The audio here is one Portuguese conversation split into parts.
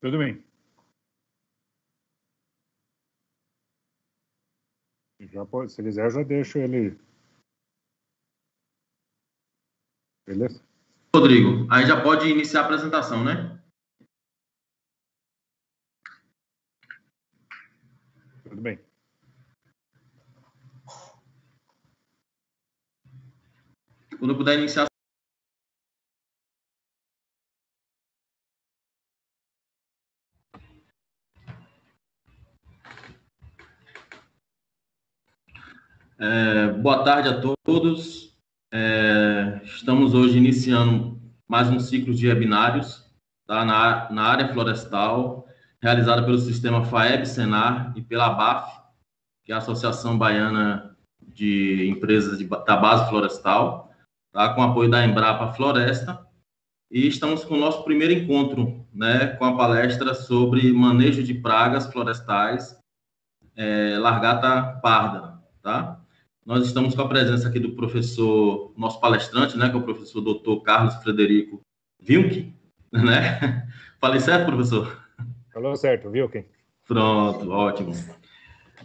Tudo bem. Já pode, se quiser, eu já deixo ele. Beleza? Rodrigo, aí já pode iniciar a apresentação, né? Tudo bem. Quando puder iniciar. Boa tarde a todos. Estamos hoje iniciando mais um ciclo de webinários, tá? na área florestal, realizada pelo sistema FAEB-Senar e pela ABAF, que é a Associação Baiana de Empresas da Base Florestal, tá? Com apoio da Embrapa Floresta. E estamos com o nosso primeiro encontro, né, com a palestra sobre manejo de pragas florestais, largata parda, tá? Nós estamos com a presença aqui do professor, nosso palestrante, né, que é o professor Dr. Carlos Frederico Wilke, né? Falei certo, professor? Falou certo, viu, Ken? Pronto, ótimo.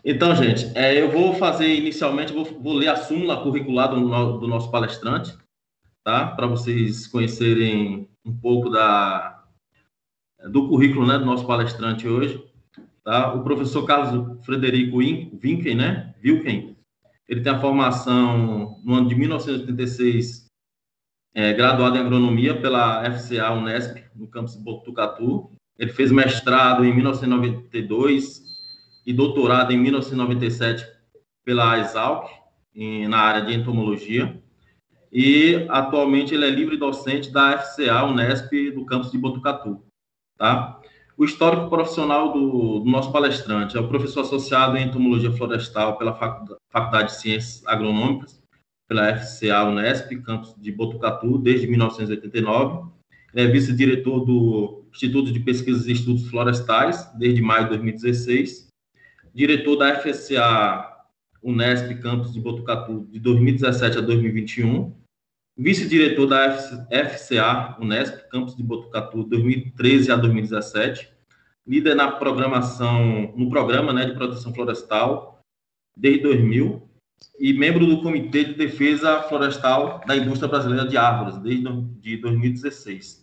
Então, gente, eu vou fazer inicialmente, vou ler a súmula curricular do nosso palestrante, tá? Para vocês conhecerem um pouco do currículo, né, do nosso palestrante hoje, tá? O professor Carlos Frederico Wilken, né? Wilken, ele tem a formação no ano de 1986, graduado em agronomia pela FCA Unesp, no campus de Botucatu. Ele fez mestrado em 1992 e doutorado em 1997 pela Exalc, na área de entomologia. E atualmente ele é livre docente da FCA Unesp do campus de Botucatu, tá? O histórico profissional do nosso palestrante é o professor associado em entomologia florestal pela Faculdade de Ciências Agronômicas, pela FCA Unesp, campus de Botucatu, desde 1989. Ele é vice-diretor do Instituto de Pesquisas e Estudos Florestais, desde maio de 2016. Diretor da FCA Unesp, campus de Botucatu, de 2017 a 2021. Vice-diretor da FCA Unesp, campus de Botucatu, 2013 a 2017. Líder no programa, né, de proteção florestal, desde 2000. E membro do Comitê de Defesa Florestal da Indústria Brasileira de Árvores, desde 2016.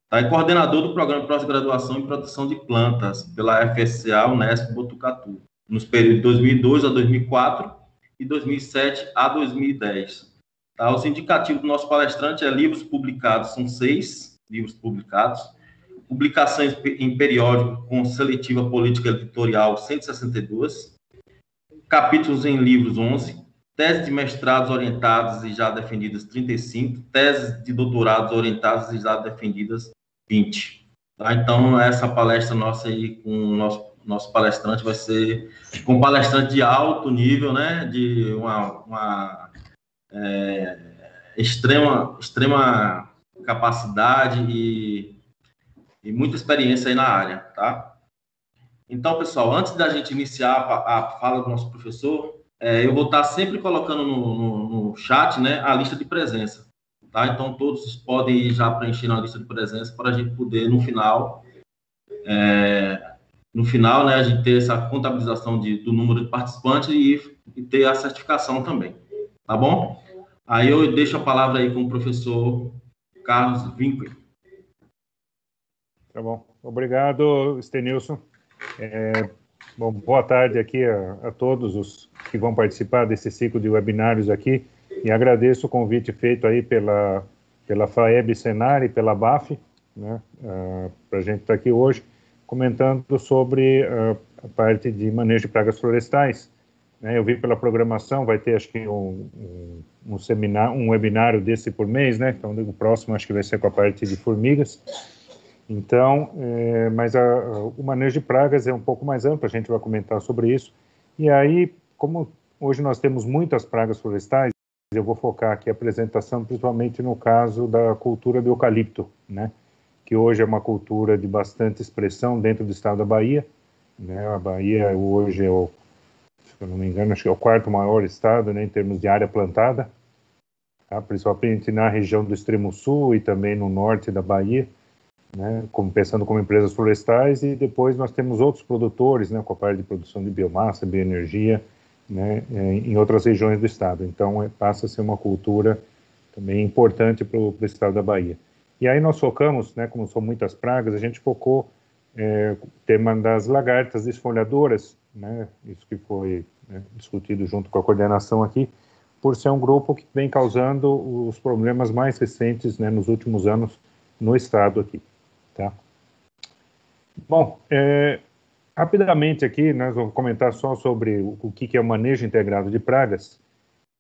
Tá? E coordenador do programa de pós-graduação em proteção de plantas, pela FSA Unesp Botucatu, nos períodos de 2002 a 2004 e 2007 a 2010. Tá? Os indicativos do nosso palestrante livros publicados, são 6 livros publicados, publicações em periódico com seletiva política editorial 162, capítulos em livros 11, teses de mestrados orientadas e já defendidas 35, teses de doutorados orientadas e já defendidas 20. Tá? Então, essa palestra nossa aí com o nosso palestrante vai ser com um palestrante de alto nível, né, de uma extrema capacidade e muita experiência aí na área, tá? Então, pessoal, antes da gente iniciar a fala do nosso professor, eu vou estar sempre colocando no chat, né, a lista de presença, tá? Então, todos podem ir já preenchendo a lista de presença para a gente poder, no final, né, a gente ter essa contabilização do número de participantes e ter a certificação também, tá bom? Aí eu deixo a palavra aí com o professor Carlos Winkler. Tá bom. Obrigado, Stenilson. Bom, boa tarde aqui a todos os que vão participar desse ciclo de webinários aqui, e agradeço o convite feito aí pela FAEB Senar e pela BAF, né, para a gente estar aqui hoje comentando sobre a parte de manejo de pragas florestais. Né, eu vi pela programação, vai ter acho que um seminário, um webinário desse por mês, né? Então o próximo acho que vai ser com a parte de formigas. Então, mas o manejo de pragas é um pouco mais amplo, a gente vai comentar sobre isso. E aí, como hoje nós temos muitas pragas florestais, eu vou focar aqui a apresentação principalmente no caso da cultura do eucalipto, né? Que hoje é uma cultura de bastante expressão dentro do estado da Bahia, né? A Bahia hoje se eu não me engano, acho que é o 4º maior estado, né, em termos de área plantada, tá? Principalmente na região do extremo sul e também no norte da Bahia. né, pensando como empresas florestais, e depois nós temos outros produtores, né, com a parte de produção de biomassa, bioenergia, né, em outras regiões do estado. Então, passa a ser uma cultura também importante para o estado da Bahia. E aí nós focamos, né, como são muitas pragas, a gente focou o tema das lagartas desfolhadoras, né, isso que foi, né, discutido junto com a coordenação aqui, por ser um grupo que vem causando os problemas mais recentes, né, nos últimos anos no estado aqui. Tá? Bom, rapidamente aqui, nós vamos comentar só sobre o que é o manejo integrado de pragas,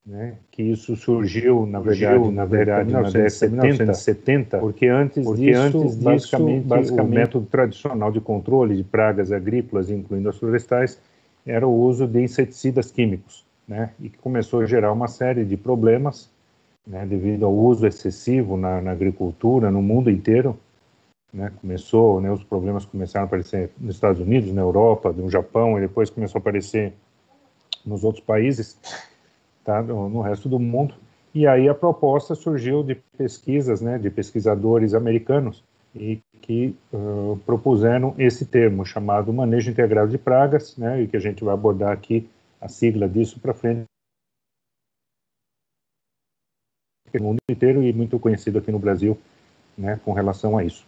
né, que isso surgiu, na verdade, na década de 1970, porque antes disso, basicamente, o método tradicional de controle de pragas agrícolas, incluindo as florestais, era o uso de inseticidas químicos, né, e que começou a gerar uma série de problemas, né, devido ao uso excessivo na agricultura, no mundo inteiro, né, os problemas começaram a aparecer nos Estados Unidos, na Europa, no Japão, e depois começou a aparecer nos outros países, tá, no resto do mundo. E aí a proposta surgiu de pesquisas, né, de pesquisadores americanos, e que propuseram esse termo, chamado manejo integrado de pragas, né, e que a gente vai abordar aqui a sigla disso para frente, no mundo inteiro e muito conhecido aqui no Brasil, né, com relação a isso.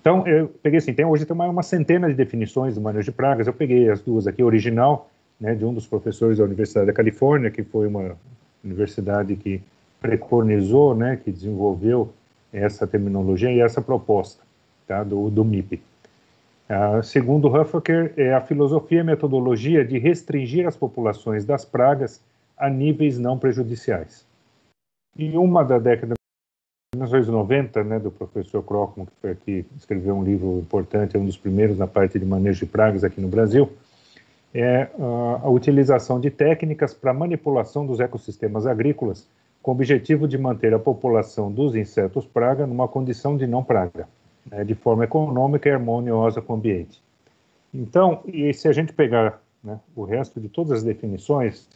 Então, eu peguei assim, hoje tem uma centena de definições do manejo de pragas, eu peguei as duas aqui, original, né, de um dos professores da Universidade da Califórnia, que foi uma universidade que preconizou, né, que desenvolveu essa terminologia e essa proposta, tá, do MIP. Segundo Huffaker, é a filosofia e metodologia de restringir as populações das pragas a níveis não prejudiciais. E uma da década 1990, né, do professor Crockman, que foi aqui, escreveu um livro importante, é um dos primeiros na parte de manejo de pragas aqui no Brasil, é a utilização de técnicas para manipulação dos ecossistemas agrícolas, com o objetivo de manter a população dos insetos praga numa condição de não praga, né, de forma econômica e harmoniosa com o ambiente. Então, e se a gente pegar, né, o resto de todas as definições,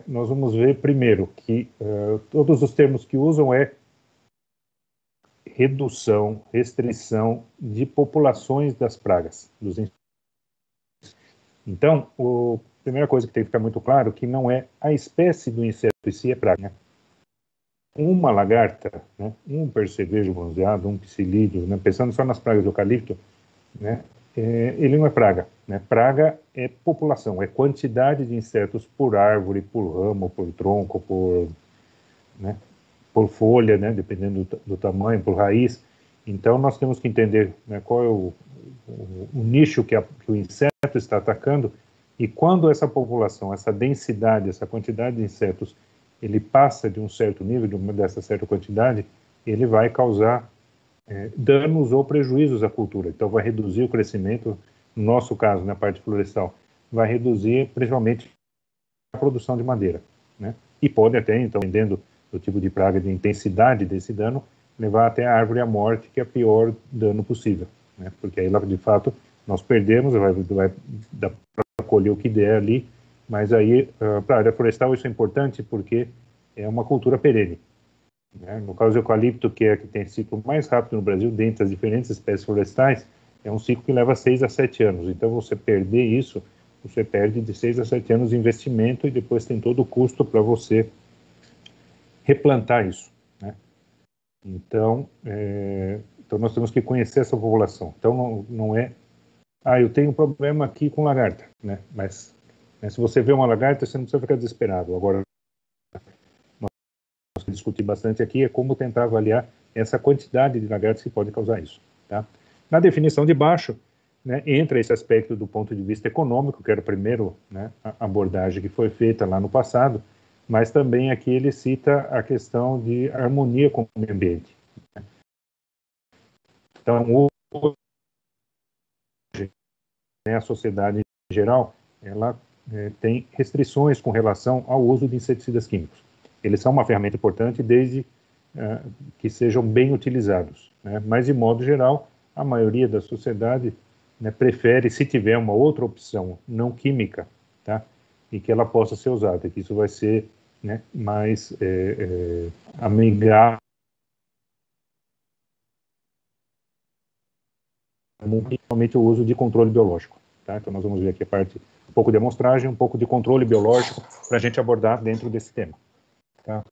nós vamos ver primeiro que todos os termos que usam redução, restrição de populações das pragas, dos insetos. Então, a primeira coisa que tem que ficar muito claro é que não é a espécie do inseto em si é praga. Né? Uma lagarta, né, um percevejo bronzeado, um psilídeo, né, pensando só nas pragas do eucalipto, né, ele não é praga. Né? Praga é população, é quantidade de insetos por árvore, por ramo, por tronco, por folha, né, dependendo do tamanho, por raiz. Então, nós temos que entender, né, qual é o nicho que o inseto está atacando, e quando essa população, essa densidade, essa quantidade de insetos, ele passa de um certo nível, dessa certa quantidade, ele vai causar danos ou prejuízos à cultura. Então, vai reduzir o crescimento, no nosso caso, na parte florestal, vai reduzir principalmente a produção de madeira, né? E pode até, então, dependendo do tipo de praga, de intensidade desse dano, levar até a árvore à morte, que é o pior dano possível, né? Porque aí, de fato, nós perdemos, vai dar para colher o que der ali, mas aí, para a área florestal, isso é importante porque é uma cultura perene. Né? No caso do eucalipto, que tem ciclo mais rápido no Brasil, dentre as diferentes espécies florestais, é um ciclo que leva 6 a 7 anos. Então, você perder isso, você perde de 6 a 7 anos de investimento e depois tem todo o custo para você replantar isso. Né? Então, então, nós temos que conhecer essa população. Então, não é, eu tenho um problema aqui com lagarta, né? Mas se você vê uma lagarta, você não precisa ficar desesperado. Agora, nós discutir bastante aqui é como tentar avaliar essa quantidade de lagartas que pode causar isso. Tá? Na definição de baixo, né, entra esse aspecto do ponto de vista econômico, que era a primeira, né, abordagem que foi feita lá no passado, mas também aqui ele cita a questão de harmonia com o meio ambiente. Então, hoje, né, a sociedade em geral, ela tem restrições com relação ao uso de inseticidas químicos. Eles são uma ferramenta importante desde que sejam bem utilizados, né? Mas, de modo geral, a maioria da sociedade, né, prefere, se tiver uma outra opção não química, tá, e que ela possa ser usada, que isso vai ser, né, mais amigável principalmente o uso de controle biológico. Tá? Então, nós vamos ver aqui a parte, um pouco de amostragem, um pouco de controle biológico, para a gente abordar dentro desse tema. Tá?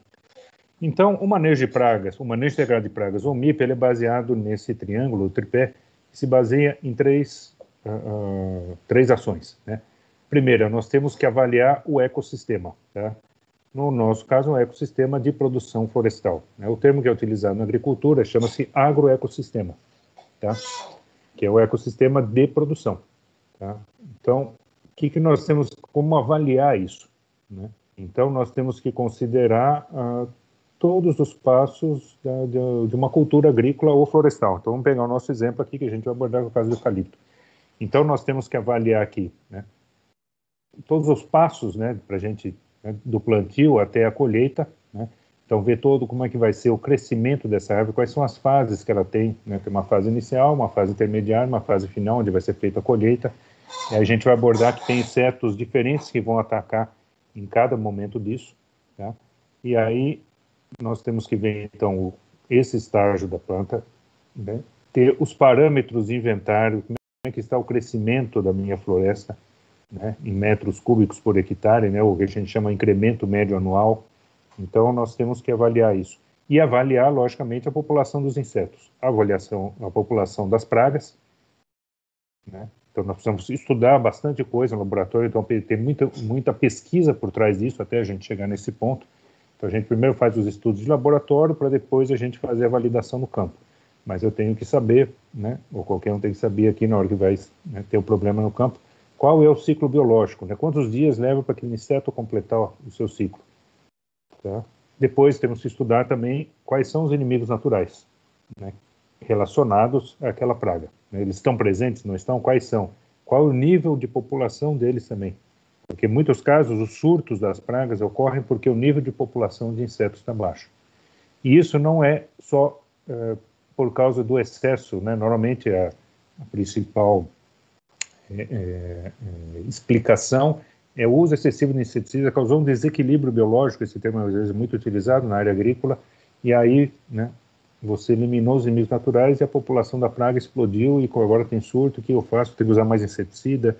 Então, o manejo de pragas, o manejo integrado de pragas, ou MIP, ele é baseado nesse triângulo, o tripé, que se baseia em três ações. Né? Primeiro, nós temos que avaliar o ecossistema. Tá? No nosso caso, um ecossistema de produção florestal. Né? O termo que é utilizado na agricultura chama-se agroecossistema, tá? Que é o ecossistema de produção. Tá? Então, o que nós temos, como avaliar isso? Né? Então, nós temos que considerar todos os passos de uma cultura agrícola ou florestal. Então, vamos pegar o nosso exemplo aqui, que a gente vai abordar com o caso do eucalipto. Então, nós temos que avaliar aqui, né, todos os passos, né, para a gente, né, do plantio até a colheita, né? Então, ver todo como é que vai ser o crescimento dessa árvore, quais são as fases que ela tem, né? Tem uma fase inicial, uma fase intermediária, uma fase final, onde vai ser feita a colheita. E aí a gente vai abordar que tem insetos diferentes que vão atacar em cada momento disso, tá? E aí nós temos que ver, então, esse estágio da planta, né? Ter os parâmetros de inventário, como é que está o crescimento da minha floresta, né? Em metros cúbicos por hectare, né? O que a gente chama de incremento médio anual. Então, nós temos que avaliar isso. E avaliar, logicamente, a população dos insetos. A população das pragas, né? Então, nós precisamos estudar bastante coisa no laboratório, então tem muita pesquisa por trás disso, até a gente chegar nesse ponto. Então, a gente primeiro faz os estudos de laboratório, para depois a gente fazer a validação no campo. Mas eu tenho que saber, né, ou qualquer um tem que saber aqui na hora que vai, né, ter o problema no campo, qual é o ciclo biológico, né? Quantos dias leva para aquele inseto completar o seu ciclo. Tá? Depois temos que estudar também quais são os inimigos naturais, né, relacionados àquela praga. Né? Eles estão presentes, não estão? Quais são? Qual é o nível de população deles também? Porque em muitos casos os surtos das pragas ocorrem porque o nível de população de insetos está baixo. E isso não é só por causa do excesso, né? Normalmente a principal explicação é o uso excessivo de inseticida, causou um desequilíbrio biológico, esse termo às vezes é muito utilizado na área agrícola, e aí, né, você eliminou os inimigos naturais e a população da praga explodiu, e agora tem surto, o que eu faço? Tenho que usar mais inseticida,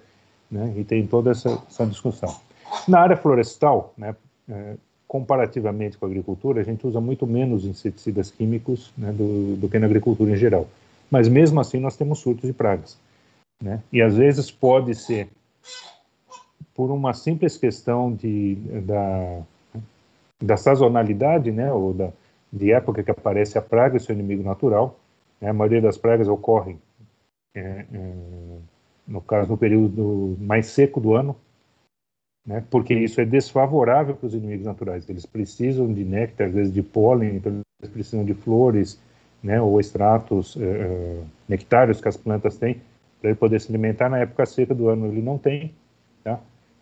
né, e tem toda essa discussão. Na área florestal, né, comparativamente com a agricultura, a gente usa muito menos inseticidas químicos, né, do que na agricultura em geral. Mas mesmo assim nós temos surtos de pragas, né, e às vezes pode ser por uma simples questão da sazonalidade, né, ou de época que aparece a praga e seu inimigo natural. Né, a maioria das pragas ocorrem, no caso, no período mais seco do ano, né, porque isso é desfavorável para os inimigos naturais. Eles precisam de néctar, às vezes de pólen, então eles precisam de flores, né, ou extratos nectários que as plantas têm, para ele poder se alimentar. Na época seca do ano ele não tem, tá?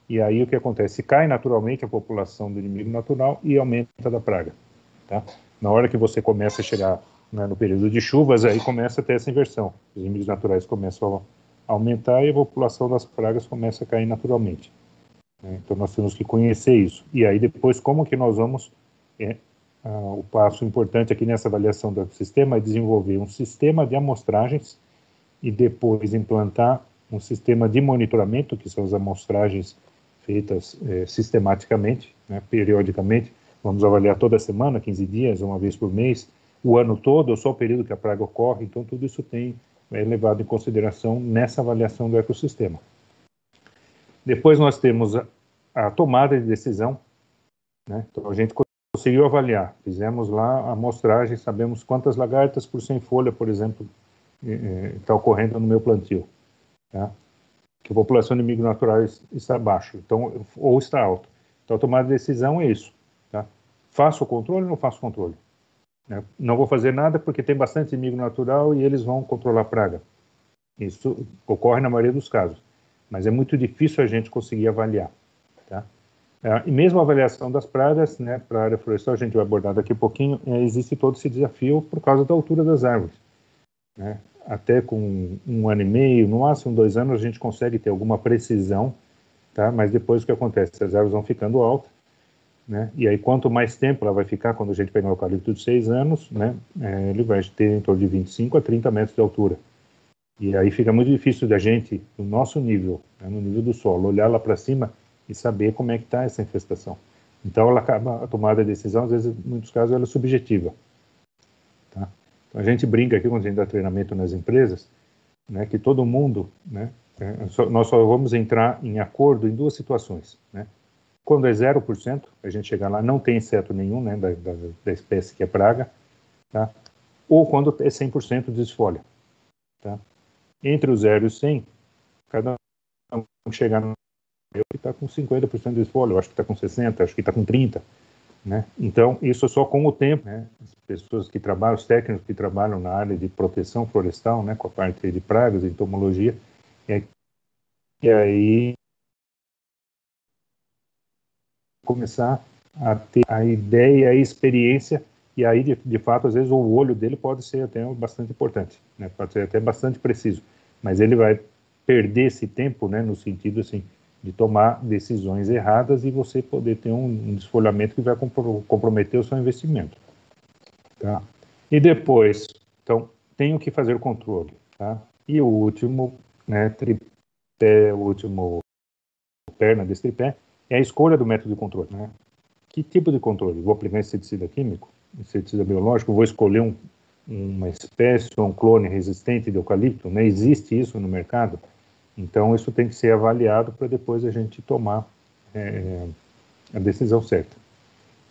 E aí o que acontece? Cai naturalmente a população do inimigo natural e aumenta da praga. Tá? Na hora que você começa a chegar, né, no período de chuvas, aí começa a ter essa inversão. Os inimigos naturais começam a aumentar e a população das pragas começa a cair naturalmente. Né? Então nós temos que conhecer isso. E aí depois como que nós vamos... o passo importante aqui nessa avaliação do sistema é desenvolver um sistema de amostragens e depois implantar um sistema de monitoramento, que são as amostragens feitas sistematicamente, né, periodicamente. Vamos avaliar toda semana, 15 dias, uma vez por mês, o ano todo, ou só o período que a praga ocorre. Então, tudo isso é levado em consideração nessa avaliação do ecossistema. Depois nós temos a tomada de decisão. Né? Então, a gente conseguiu avaliar, fizemos lá a amostragem, sabemos quantas lagartas por 100 folha, por exemplo, está ocorrendo no meu plantio. Tá? Que a população de inimigos naturais está baixa, então, ou está alta. Então, a tomada de decisão é isso. Tá? Faço o controle ou não faço controle? Né? Não vou fazer nada porque tem bastante inimigo natural e eles vão controlar a praga. Isso ocorre na maioria dos casos, mas é muito difícil a gente conseguir avaliar. Tá? E mesmo a avaliação das pragas, né, para a área florestal, a gente vai abordar daqui a pouquinho, existe todo esse desafio por causa da altura das árvores. Né? Até com 1 ano e meio, no máximo 2 anos, a gente consegue ter alguma precisão, tá? Mas depois o que acontece? As árvores vão ficando altas, né? E aí quanto mais tempo ela vai ficar, quando a gente pegar um eucalipto de 6 anos, né, ele vai ter em torno de 25 a 30 metros de altura. E aí fica muito difícil da gente, no nosso nível, né, no nível do solo, olhar lá para cima e saber como é que está essa infestação. Então, ela acaba, a tomada de decisão, às vezes, em muitos casos, ela é subjetiva. Tá? Então, a gente brinca aqui, quando a gente dá treinamento nas empresas, né, que todo mundo, né, nós só vamos entrar em acordo em duas situações. Né? Quando é 0%, a gente chega lá, não tem inseto nenhum, né, da espécie que é praga, tá? Ou quando é 100% de desfolha. Tá? Entre o 0 e o 100, cada um chegar no que está com 50% de desfolha, eu acho que está com 60%, acho que está com 30%. Né? Então, isso só com o tempo. Né? As pessoas que trabalham, os técnicos que trabalham na área de proteção florestal, né, com a parte de pragas, entomologia, e aí começar a ter a ideia, a experiência, e aí, de fato, às vezes o olho dele pode ser até bastante importante, né? Pode ser até bastante preciso, mas ele vai perder esse tempo, né, no sentido assim, de tomar decisões erradas e você poder ter um desfolhamento que vai comprometer o seu investimento. Tá? E depois, então, tenho que fazer o controle. Tá? E o último, né, tripé, o último perna desse tripé, é a escolha do método de controle. Né? Que tipo de controle? Vou aplicar inseticida químico, inseticida biológico, vou escolher uma espécie ou um clone resistente de eucalipto? Né? Existe isso no mercado? Então, isso tem que ser avaliado para depois a gente tomar a decisão certa.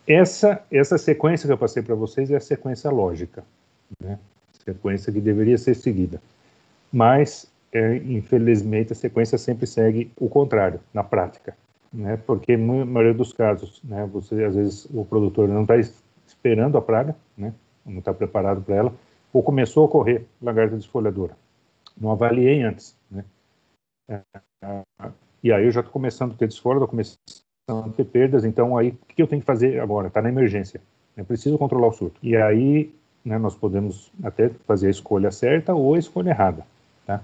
Essa sequência que eu passei para vocês é a sequência lógica, né? Sequência que deveria ser seguida. Mas, infelizmente, a sequência sempre segue o contrário, na prática. Né? Porque, na maioria dos casos, né, às vezes, o produtor não está esperando a praga, né? Não está preparado para ela, ou começou a ocorrer lagarta desfolhadora. Não avaliei antes. Né? E aí eu já estou começando a ter desfolha, estou começando a ter perdas, então aí o que eu tenho que fazer agora? Está na emergência. Eu preciso controlar o surto. E aí, né, nós podemos até fazer a escolha certa ou a escolha errada. Tá?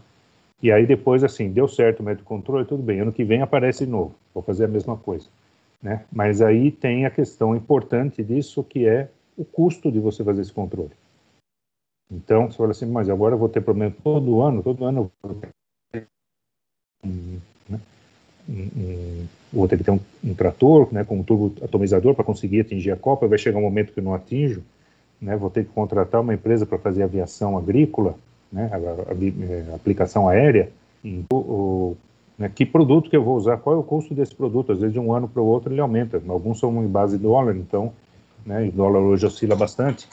E aí depois, assim, deu certo o método de controle, tudo bem, ano que vem aparece de novo, vou fazer a mesma coisa. Né? Mas aí tem a questão importante disso, que é o custo de você fazer esse controle. Então, você fala assim, mas agora eu vou ter problema todo ano eu vou ter, né? Vou ter que ter um trator, né, com um turbo atomizador para conseguir atingir a copa, vai chegar um momento que eu não atinjo, né, vou ter que contratar uma empresa para fazer aviação agrícola, né, a aplicação aérea, né, que produto que eu vou usar, qual é o custo desse produto, às vezes de um ano para o outro ele aumenta, alguns são em base de dólar, então, né, e o dólar hoje oscila bastante,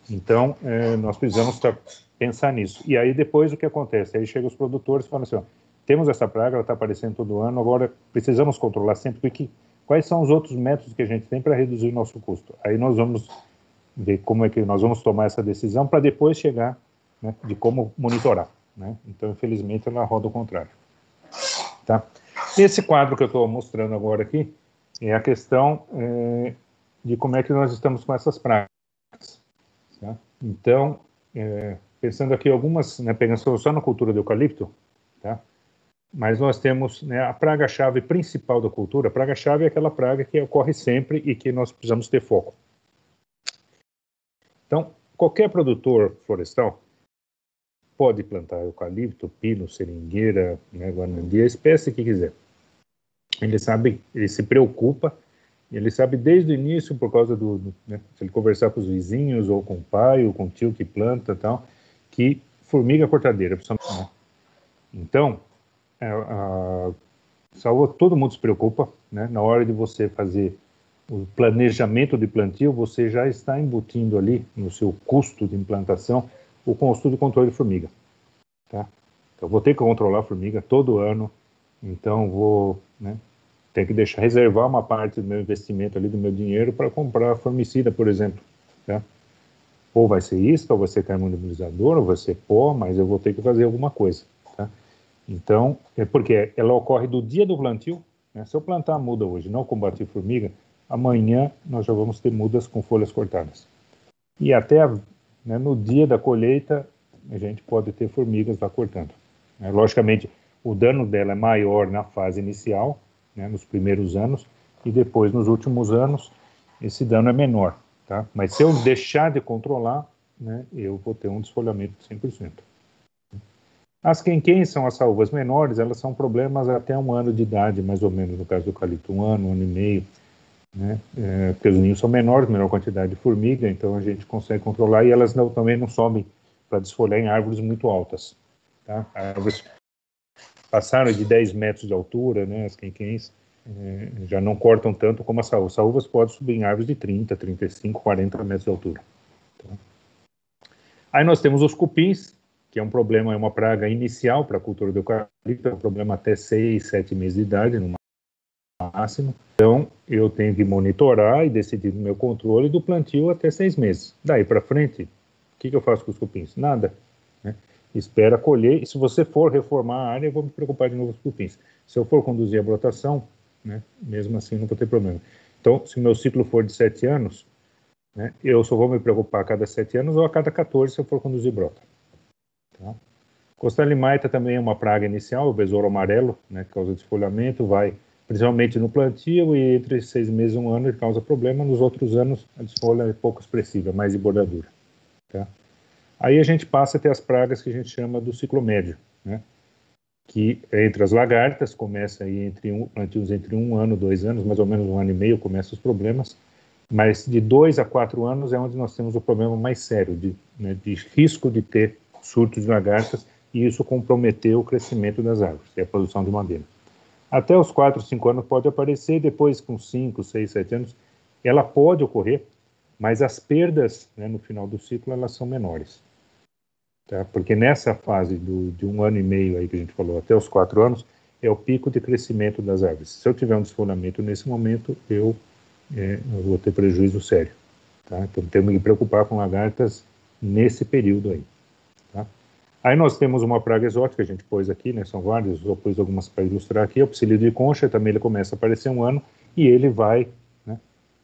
então nós precisamos pensar nisso. E aí depois o que acontece? Aí chegam os produtores e falam assim, ó, temos essa praga, ela está aparecendo todo ano, agora precisamos controlar sempre, porque quais são os outros métodos que a gente tem para reduzir o nosso custo? Aí nós vamos ver como é que nós vamos tomar essa decisão para depois chegar, né, de como monitorar. Né? Então, infelizmente, ela roda o contrário. Tá? Esse quadro que eu estou mostrando agora aqui é a questão de como é que nós estamos com essas pragas. Tá? Então, pensando aqui algumas, né, pegando só na cultura do eucalipto, tá? Mas nós temos, né, a praga-chave principal da cultura. A praga-chave é aquela praga que ocorre sempre e que nós precisamos ter foco. Então, qualquer produtor florestal pode plantar eucalipto, pino, seringueira, né, guanandi, a espécie que quiser. Ele sabe, ele se preocupa, ele sabe desde o início, por causa né, se ele conversar com os vizinhos, ou com o pai, ou com o tio que planta, tal, que formiga cortadeira, principalmente, né? Então, todo mundo se preocupa, né? Na hora de você fazer o planejamento de plantio, você já está embutindo ali no seu custo de implantação o custo de controle de formiga. Tá? Então, vou ter que controlar a formiga todo ano, então vou, né, ter que reservar uma parte do meu investimento ali, do meu dinheiro, para comprar formicida, por exemplo. Tá? Ou vai ser isca, ou vai ser termoimunizador, ou vai ser pó, mas eu vou ter que fazer alguma coisa. Tá? Então, porque ela ocorre do dia do plantio, né? Se eu plantar a muda hoje, não combater formiga, amanhã nós já vamos ter mudas com folhas cortadas. E até né, no dia da colheita, a gente pode ter formigas lá cortando. Logicamente, o dano dela é maior na fase inicial, né, nos primeiros anos, e depois, nos últimos anos, esse dano é menor. Tá? Mas se eu deixar de controlar, né, eu vou ter um desfolhamento de 100%. As quenquens são as saúvas menores, elas são problemas até 1 ano de idade, mais ou menos, no caso do eucalipto, 1 ano e meio, né? Porque os ninhos são menores, menor quantidade de formiga, então a gente consegue controlar, e elas também não sobem para desfolhar em árvores muito altas, tá? Árvores passaram de 10 metros de altura, né, as quenquens, já não cortam tanto como as saúvas. As saúvas podem subir em árvores de 30, 35, 40 metros de altura. Tá? Aí nós temos os cupins, que é um problema, é uma praga inicial para a cultura do eucalipto, é um problema até 6, 7 meses de idade, no máximo. Então, eu tenho que monitorar e decidir no meu controle do plantio até 6 meses. Daí para frente, o que eu faço com os cupins? Nada. Né? Espera colher, e se você for reformar a área, eu vou me preocupar de novo com os cupins. Se eu for conduzir a brotação, né, mesmo assim não vou ter problema. Então, se o meu ciclo for de 7 anos, né, eu só vou me preocupar a cada 7 anos ou a cada 14 se eu for conduzir brota. Tá? Costa-limaita também é uma praga inicial, o besouro amarelo, né, que causa desfolhamento, vai principalmente no plantio, e entre 6 meses e 1 ano ele causa problema, nos outros anos a desfolha é pouco expressiva, mais de bordadura. Tá? Aí a gente passa a ter as pragas que a gente chama do ciclo médio, né? Que entre as lagartas, começa aí plantios entre 1 ano, 2 anos, mais ou menos 1 ano e meio, começam os problemas, mas de 2 a 4 anos é onde nós temos o problema mais sério, né, de risco de ter surtos de lagartas, e isso comprometeu o crescimento das árvores e a produção de madeira. Até os 4, 5 anos pode aparecer, depois com 5, 6, 7 anos, ela pode ocorrer, mas as perdas, né, no final do ciclo, elas são menores. Tá? Porque nessa fase de 1 ano e meio aí que a gente falou, até os 4 anos, é o pico de crescimento das árvores. Se eu tiver um desfolhamento nesse momento, eu vou ter prejuízo sério. Tá? Então temos que me preocupar com lagartas nesse período aí. Tá? Aí nós temos uma praga exótica, a gente pôs aqui, né, são várias, eu pus algumas para ilustrar aqui, o psilídeo de concha, também ele começa a aparecer 1 ano, e ele vai, né,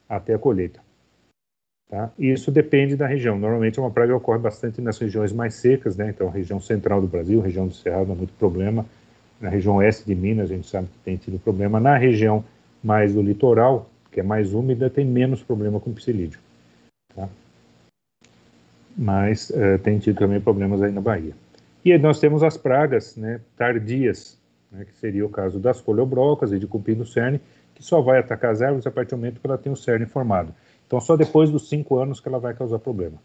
até a colheita. Tá? E isso depende da região. Normalmente é uma praga que ocorre bastante nas regiões mais secas, né? Então, a região central do Brasil, região do Cerrado, há muito problema. Na região oeste de Minas, a gente sabe que tem tido problema. Na região mais do litoral, que é mais úmida, tem menos problema com psilídeo. Tá? Mas tem tido também problemas aí na Bahia. E aí nós temos as pragas, né, tardias, né, que seria o caso das coleobrocas e de cupim do cerne, que só vai atacar as árvores a partir do momento que ela tem o cerne formado. Então, só depois dos 5 anos que ela vai causar problema.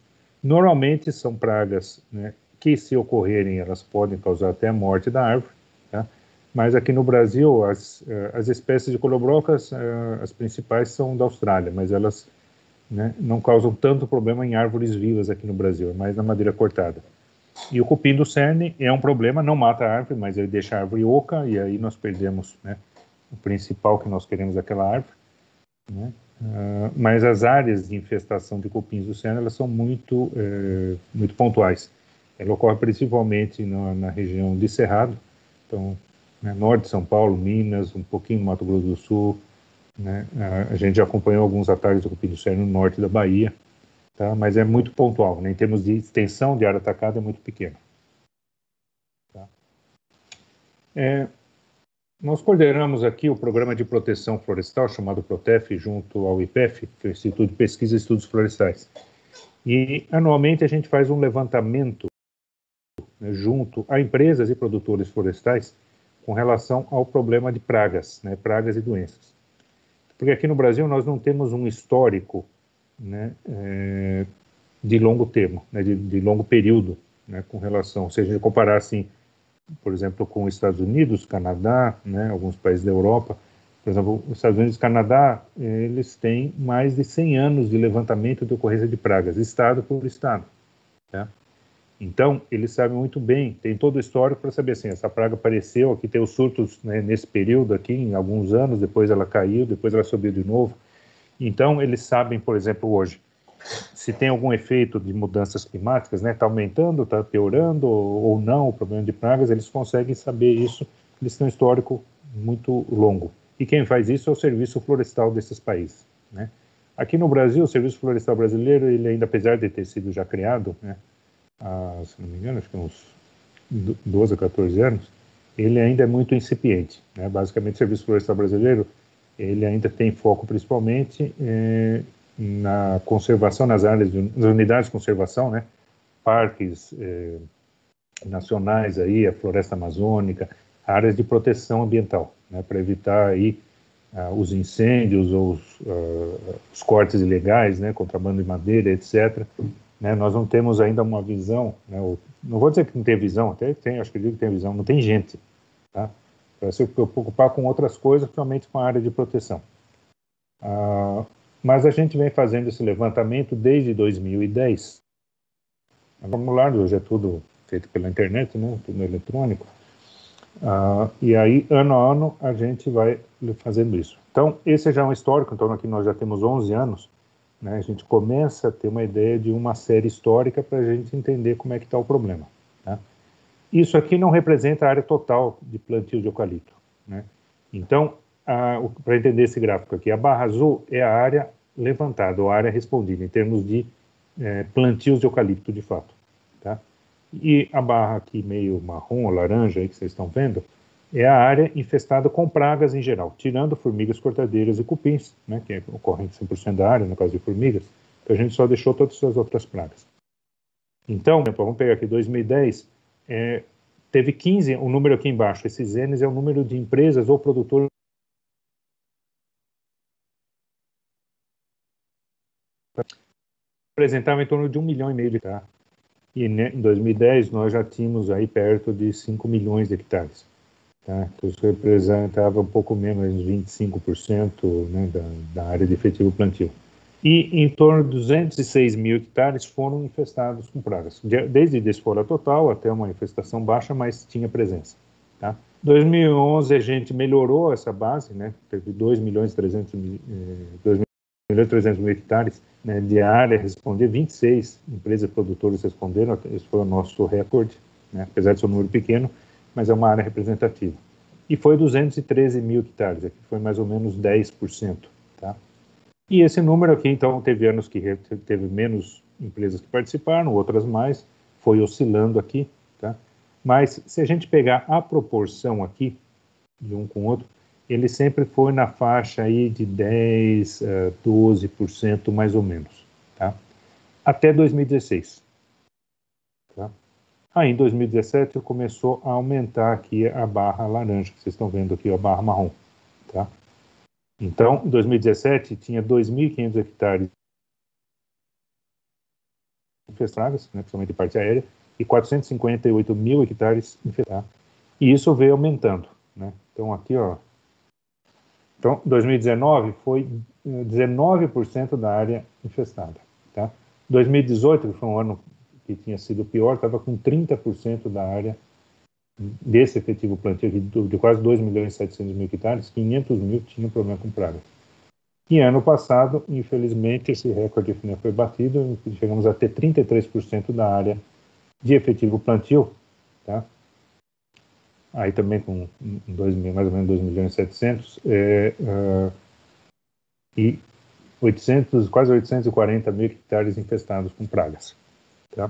Normalmente são pragas, né, que, se ocorrerem, elas podem causar até a morte da árvore. Tá? Mas aqui no Brasil, as espécies de coleobrocas, as principais são da Austrália, mas elas, né, não causam tanto problema em árvores vivas aqui no Brasil, é mais na madeira cortada. E o cupim do cerne é um problema, não mata a árvore, mas ele deixa a árvore oca, e aí nós perdemos, né, o principal que nós queremos daquela árvore. Né? Mas as áreas de infestação de cupins do cerne, elas são muito pontuais. Ela ocorre principalmente na região de Cerrado, então, né, norte de São Paulo, Minas, um pouquinho no Mato Grosso do Sul. Né? A gente já acompanhou alguns ataques do cupim do cerne no norte da Bahia, tá? Mas é muito pontual, né? Em termos de extensão de área atacada, é muito pequeno. Tá? Nós coordenamos aqui o Programa de Proteção Florestal, chamado PROTEF, junto ao IPEF, que é o Instituto de Pesquisa e Estudos Florestais. E, anualmente, a gente faz um levantamento, né, junto a empresas e produtores florestais com relação ao problema de pragas, né, pragas e doenças. Porque aqui no Brasil nós não temos um histórico, né, de longo termo, né, de longo período, né, com relação, se a gente comparar assim, por exemplo, com os Estados Unidos, Canadá, né, alguns países da Europa. Por exemplo, os Estados Unidos e Canadá, eles têm mais de 100 anos de levantamento de ocorrência de pragas, estado por estado. Tá? Então, eles sabem muito bem, tem todo o histórico para saber assim, essa praga apareceu, aqui tem os surtos, né, nesse período aqui, em alguns anos, depois ela caiu, depois ela subiu de novo. Então, eles sabem, por exemplo, hoje, se tem algum efeito de mudanças climáticas, né, está aumentando, está piorando ou não o problema de pragas, eles conseguem saber isso, eles têm um histórico muito longo. E quem faz isso é o Serviço Florestal desses países. Né? Aqui no Brasil, o Serviço Florestal brasileiro, ele ainda, apesar de ter sido já criado, né, se não me engano, acho que uns 12 a 14 anos, ele ainda é muito incipiente. Né? Basicamente, o Serviço Florestal brasileiro, ele ainda tem foco principalmente na conservação nas áreas, nas unidades de conservação, né, parques, nacionais aí, a floresta amazônica, áreas de proteção ambiental, né, para evitar aí os incêndios ou os cortes ilegais, né, contrabando de madeira, etc. Né, nós não temos ainda uma visão, né, não vou dizer que não tem visão, até tem, acho que digo que tem visão, não tem gente, tá, para se preocupar com outras coisas, principalmente com a área de proteção. Mas a gente vem fazendo esse levantamento desde 2010. O formulário hoje é tudo feito pela internet, né, tudo eletrônico. E aí, ano a ano, a gente vai fazendo isso. Então, esse já é um histórico, então aqui nós já temos 11 anos, né, a gente começa a ter uma ideia de uma série histórica para a gente entender como é que está o problema. Tá? Isso aqui não representa a área total de plantio de eucalipto. Né? Então, para entender esse gráfico aqui, a barra azul é a área levantada, ou a área respondida, em termos de plantios de eucalipto, de fato. Tá? E a barra aqui meio marrom ou laranja aí que vocês estão vendo é a área infestada com pragas em geral, tirando formigas cortadeiras e cupins, né, que ocorrem 100% da área no caso de formigas, então a gente só deixou todas essas outras pragas. Então, vamos pegar aqui 2010, teve 15, o número aqui embaixo, esses N's é o número de empresas ou produtores representavam em torno de 1,5 milhão de hectares. E em 2010 nós já tínhamos aí perto de 5 milhões de hectares. Tá? Então, isso representava um pouco menos de 25%, né, da área de efetivo plantio. E em torno de 206 mil hectares foram infestados com pragas, desde desfolha total até uma infestação baixa, mas tinha presença. Tá? Em 2011 a gente melhorou essa base, né, teve 2.300.000 hectares, né, de área responder, 26 empresas produtoras responderam, esse foi o nosso recorde, né, apesar de ser um número pequeno, mas é uma área representativa. E foi 213 mil hectares, aqui foi mais ou menos 10%. Tá? E esse número aqui, então, teve anos que teve menos empresas que participaram, outras mais, foi oscilando aqui. Tá? Mas se a gente pegar a proporção aqui, de um com o outro, ele sempre foi na faixa aí de 10, 12% mais ou menos, tá? Até 2016. Tá? Aí em 2017 começou a aumentar aqui a barra laranja, que vocês estão vendo aqui, a barra marrom. Tá? Então, em 2017 tinha 2.500 hectares infestados, né, principalmente de parte aérea, e 458 mil hectares infestados. E isso veio aumentando. Né? Então aqui, ó, então, 2019 foi 19% da área infestada. Tá? 2018, que foi um ano que tinha sido pior, estava com 30% da área desse efetivo plantio, de quase 2.700.000 hectares, 500 mil tinham problema com pragas. E ano passado, infelizmente, esse recorde foi batido, chegamos a ter 33% da área de efetivo plantio, tá? Aí também com mais ou menos 2.700.000, e 800, quase 840 mil hectares infestados com pragas. Tá?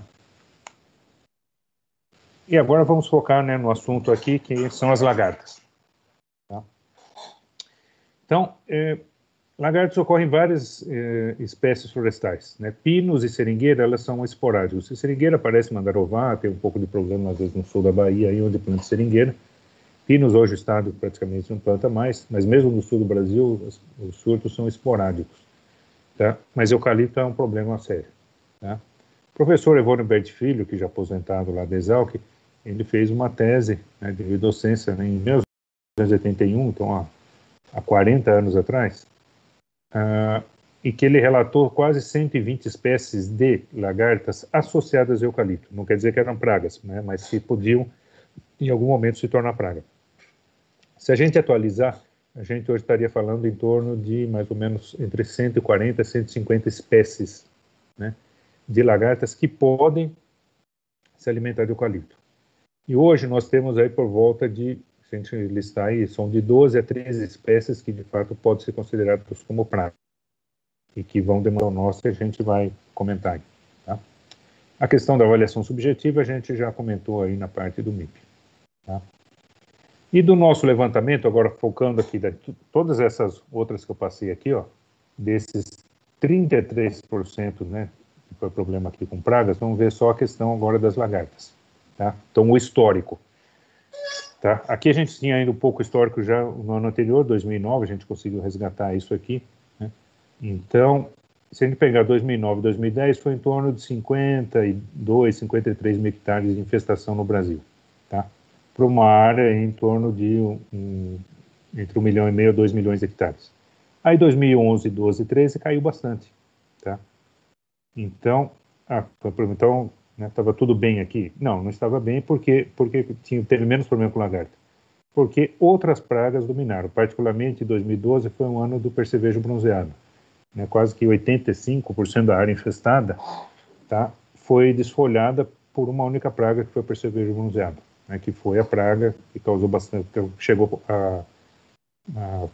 E agora vamos focar, né, no assunto aqui, que são as lagartas. Tá? Então, lagartas ocorrem em várias espécies florestais. Né? Pinos e seringueira, elas são esporádicos. A seringueira aparece em Mandarová, tem um pouco de problema, às vezes, no sul da Bahia, aí onde planta seringueira. Pinos, hoje o estado praticamente não planta mais, mas mesmo no sul do Brasil, os surtos são esporádicos. Tá? Mas eucalipto é um problema sério. Tá? O professor Evônio Berti Filho, que já aposentado lá da Exalc, ele fez uma tese, né, de docência, né, em 1981, então há 40 anos atrás, e que ele relatou quase 120 espécies de lagartas associadas ao eucalipto. Não quer dizer que eram pragas, né, mas que podiam, em algum momento, se tornar praga. Se a gente atualizar, a gente hoje estaria falando em torno de mais ou menos entre 140 e 150 espécies, né, de lagartas que podem se alimentar de eucalipto. E hoje nós temos aí por volta de, se a gente listar aí, são de 12 a 13 espécies que de fato podem ser consideradas como pragas e que vão demorar o nosso e a gente vai comentar aqui. Tá? A questão da avaliação subjetiva a gente já comentou aí na parte do MIP. Tá? E do nosso levantamento, agora focando aqui, todas essas outras que eu passei aqui, ó, desses 33%, né, que foi problema aqui com pragas, vamos ver só a questão agora das lagartas. tá? Então, o histórico. Tá? Aqui a gente tinha ainda um pouco histórico já no ano anterior, 2009, a gente conseguiu resgatar isso aqui, né? Então, se a gente pegar 2009 e 2010, foi em torno de 52, 53 mil hectares de infestação no Brasil, tá? Para uma área em torno de entre 1,5 milhão e 2 milhões de hectares. Aí 2011, 12 e 13 caiu bastante, tá? Então, estava tudo bem aqui? Não, não estava bem porque teve menos problema com lagarta. Porque outras pragas dominaram. Particularmente, 2012 foi um ano do percevejo bronzeado. Né? Quase que 85% da área infestada, tá, foi desfolhada por uma única praga, que foi o percevejo bronzeado, né? Que foi a praga que causou bastante, que chegou a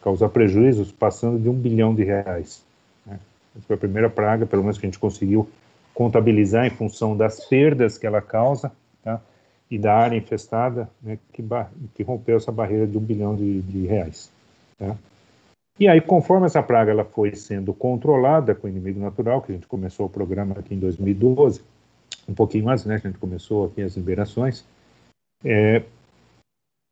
causar prejuízos passando de R$1 bilhão, né? Essa foi a primeira praga, pelo menos que a gente conseguiu contabilizar em função das perdas que ela causa, tá? E da área infestada, né, que rompeu essa barreira de R$1 bilhão. Tá? E aí, conforme essa praga ela foi sendo controlada com o inimigo natural, que a gente começou o programa aqui em 2012, um pouquinho antes, né, que a gente começou aqui as liberações,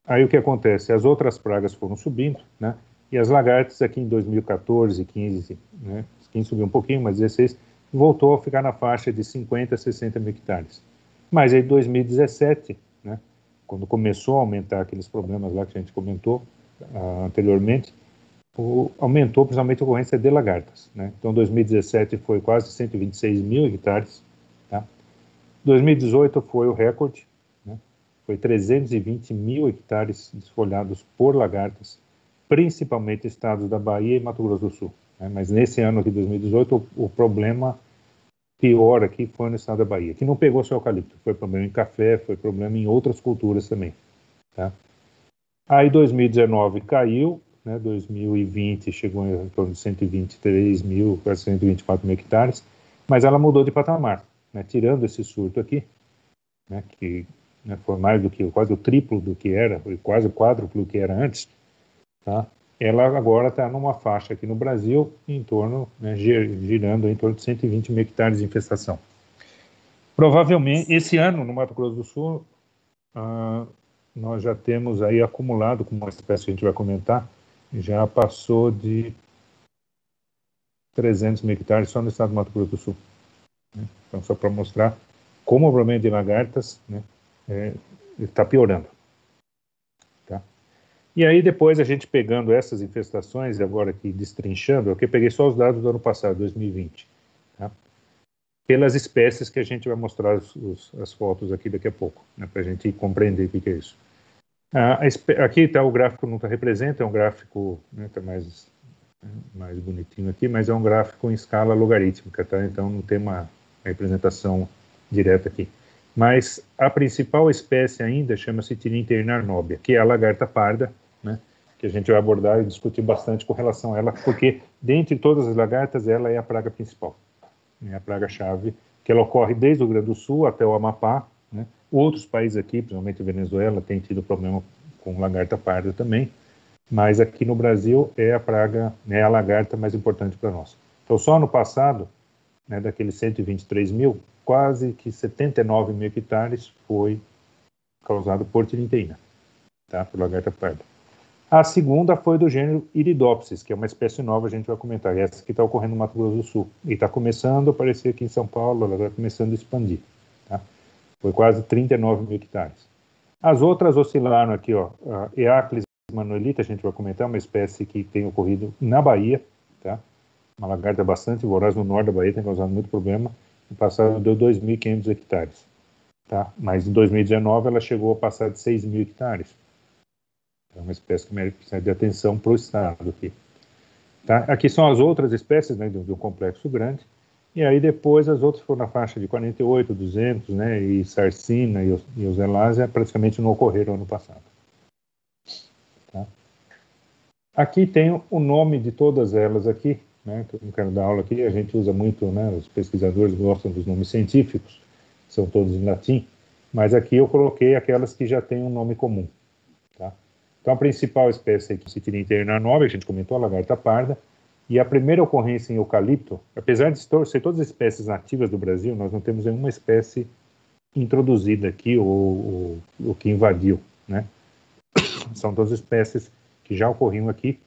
aí o que acontece? As outras pragas foram subindo, né? E as lagartas aqui em 2014, 15, né? 15 subiu um pouquinho, mas 16 voltou a ficar na faixa de 50 a 60 mil hectares. Mas aí em 2017, né? Quando começou a aumentar aqueles problemas lá que a gente comentou anteriormente, aumentou principalmente a ocorrência de lagartas, né? Então 2017 foi quase 126 mil hectares, tá? 2018 foi o recorde, né? Foi 320 mil hectares desfolhados por lagartas, principalmente estados da Bahia e Mato Grosso do Sul, né? Mas nesse ano aqui, 2018, o problema pior aqui foi no estado da Bahia, que não pegou só eucalipto, foi problema em café, foi problema em outras culturas também, tá? Aí 2019 caiu, né? 2020 chegou em torno de 123 mil, quase 124 mil hectares, mas ela mudou de patamar, né? Tirando esse surto aqui, né, que, né, foi mais do que quase o triplo do que era, foi quase o quádruplo do que era antes, tá? Ela agora está numa faixa aqui no Brasil em torno, né, girando em torno de 120 mil hectares de infestação. Provavelmente, esse ano, no Mato Grosso do Sul, nós já temos aí acumulado, com uma espécie que a gente vai comentar, já passou de 300 mil hectares só no estado do Mato Grosso do Sul, né? Então, só para mostrar como o problema de lagartas, né, está piorando. Tá? E aí depois a gente pegando essas infestações, agora aqui destrinchando, eu peguei só os dados do ano passado, 2020, tá? Pelas espécies que a gente vai mostrar as fotos aqui daqui a pouco, né, para a gente compreender o que é isso. Aqui está o gráfico, não representa, é um gráfico, né, tá mais bonitinho aqui, mas é um gráfico em escala logarítmica, tá? Então não tem uma representação direta aqui. Mas a principal espécie ainda chama-se Tirinterna arnóbia, que é a lagarta parda, né, que a gente vai abordar e discutir bastante com relação a ela, porque dentre todas as lagartas, ela é a praga principal, é a praga-chave, que ela ocorre desde o Rio Grande do Sul até o Amapá, né? Outros países aqui, principalmente a Venezuela, têm tido problema com lagarta parda também, mas aqui no Brasil é a praga, né, a lagarta mais importante para nós. Então, só no passado, né, daqueles 123 mil, quase que 79 mil hectares foi causado por tirinteína, tá, por lagarta parda. A segunda foi do gênero Iridopsis, que é uma espécie nova, a gente vai comentar, essa que está ocorrendo no Mato Grosso do Sul, e está começando a aparecer aqui em São Paulo, ela está começando a expandir, tá? Foi quase 39 mil hectares. As outras oscilaram aqui, ó, a Eaclis manuelita, a gente vai comentar, uma espécie que tem ocorrido na Bahia, tá? Uma lagarta bastante voraz no norte da Bahia, tem causado muito problema. No passado deu 2.500 hectares, tá? Mas em 2019 ela chegou a passar de 6 mil hectares. É uma espécie que merece de atenção para o estado aqui. Tá? Aqui são as outras espécies, né, de um complexo grande. E aí depois as outras foram na faixa de 48, 200, né, e Sarcina e Oselásia praticamente não ocorreram ano passado. Tá? Aqui tem o nome de todas elas aqui, né, que eu não quero dar aula aqui, a gente usa muito, né, os pesquisadores gostam dos nomes científicos, são todos em latim, mas aqui eu coloquei aquelas que já têm um nome comum. Tá? Então a principal espécie aqui é a Tirinterna arnóbia, a gente comentou, a lagarta parda, e a primeira ocorrência em eucalipto, apesar de ser todas as espécies nativas do Brasil, nós não temos nenhuma espécie introduzida aqui ou que invadiu, né? São todas espécies que já ocorriam aqui,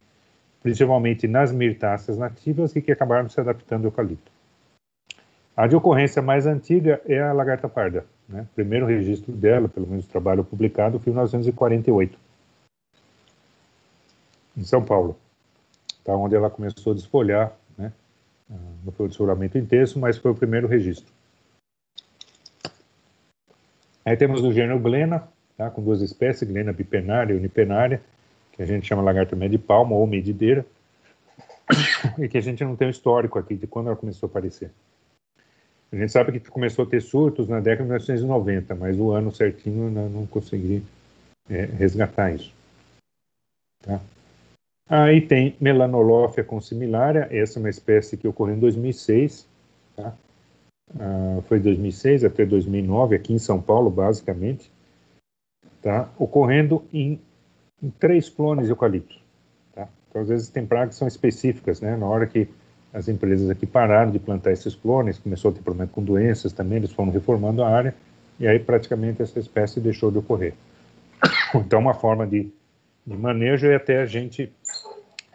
principalmente nas mirtáceas nativas e que acabaram se adaptando ao eucalipto. A de ocorrência mais antiga é a lagarta parda, né? O primeiro registro dela, pelo menos trabalho publicado, foi em 1948, em São Paulo, tá? Onde ela começou a desfolhar, né? Não foi o desfolhamento intenso, mas foi o primeiro registro. Aí temos o gênero Glena, tá? Com duas espécies, Glena bipennária e unipennária, que a gente chama lagarta média-palma ou medideira, e que a gente não tem um histórico aqui de quando ela começou a aparecer. A gente sabe que começou a ter surtos na década de 1990, mas o ano certinho eu não consegui resgatar isso. Tá? Aí tem Melanolophia consimilária, essa é uma espécie que ocorreu em 2006, tá? Foi 2006 até 2009, aqui em São Paulo, basicamente, tá? Ocorrendo em 3 clones de eucalipto. Tá? Então, às vezes, tem pragas que são específicas, né? Na hora que as empresas aqui pararam de plantar esses clones, começou a ter problema com doenças também, eles foram reformando a área, e aí praticamente essa espécie deixou de ocorrer. Então, uma forma de manejo é até a gente,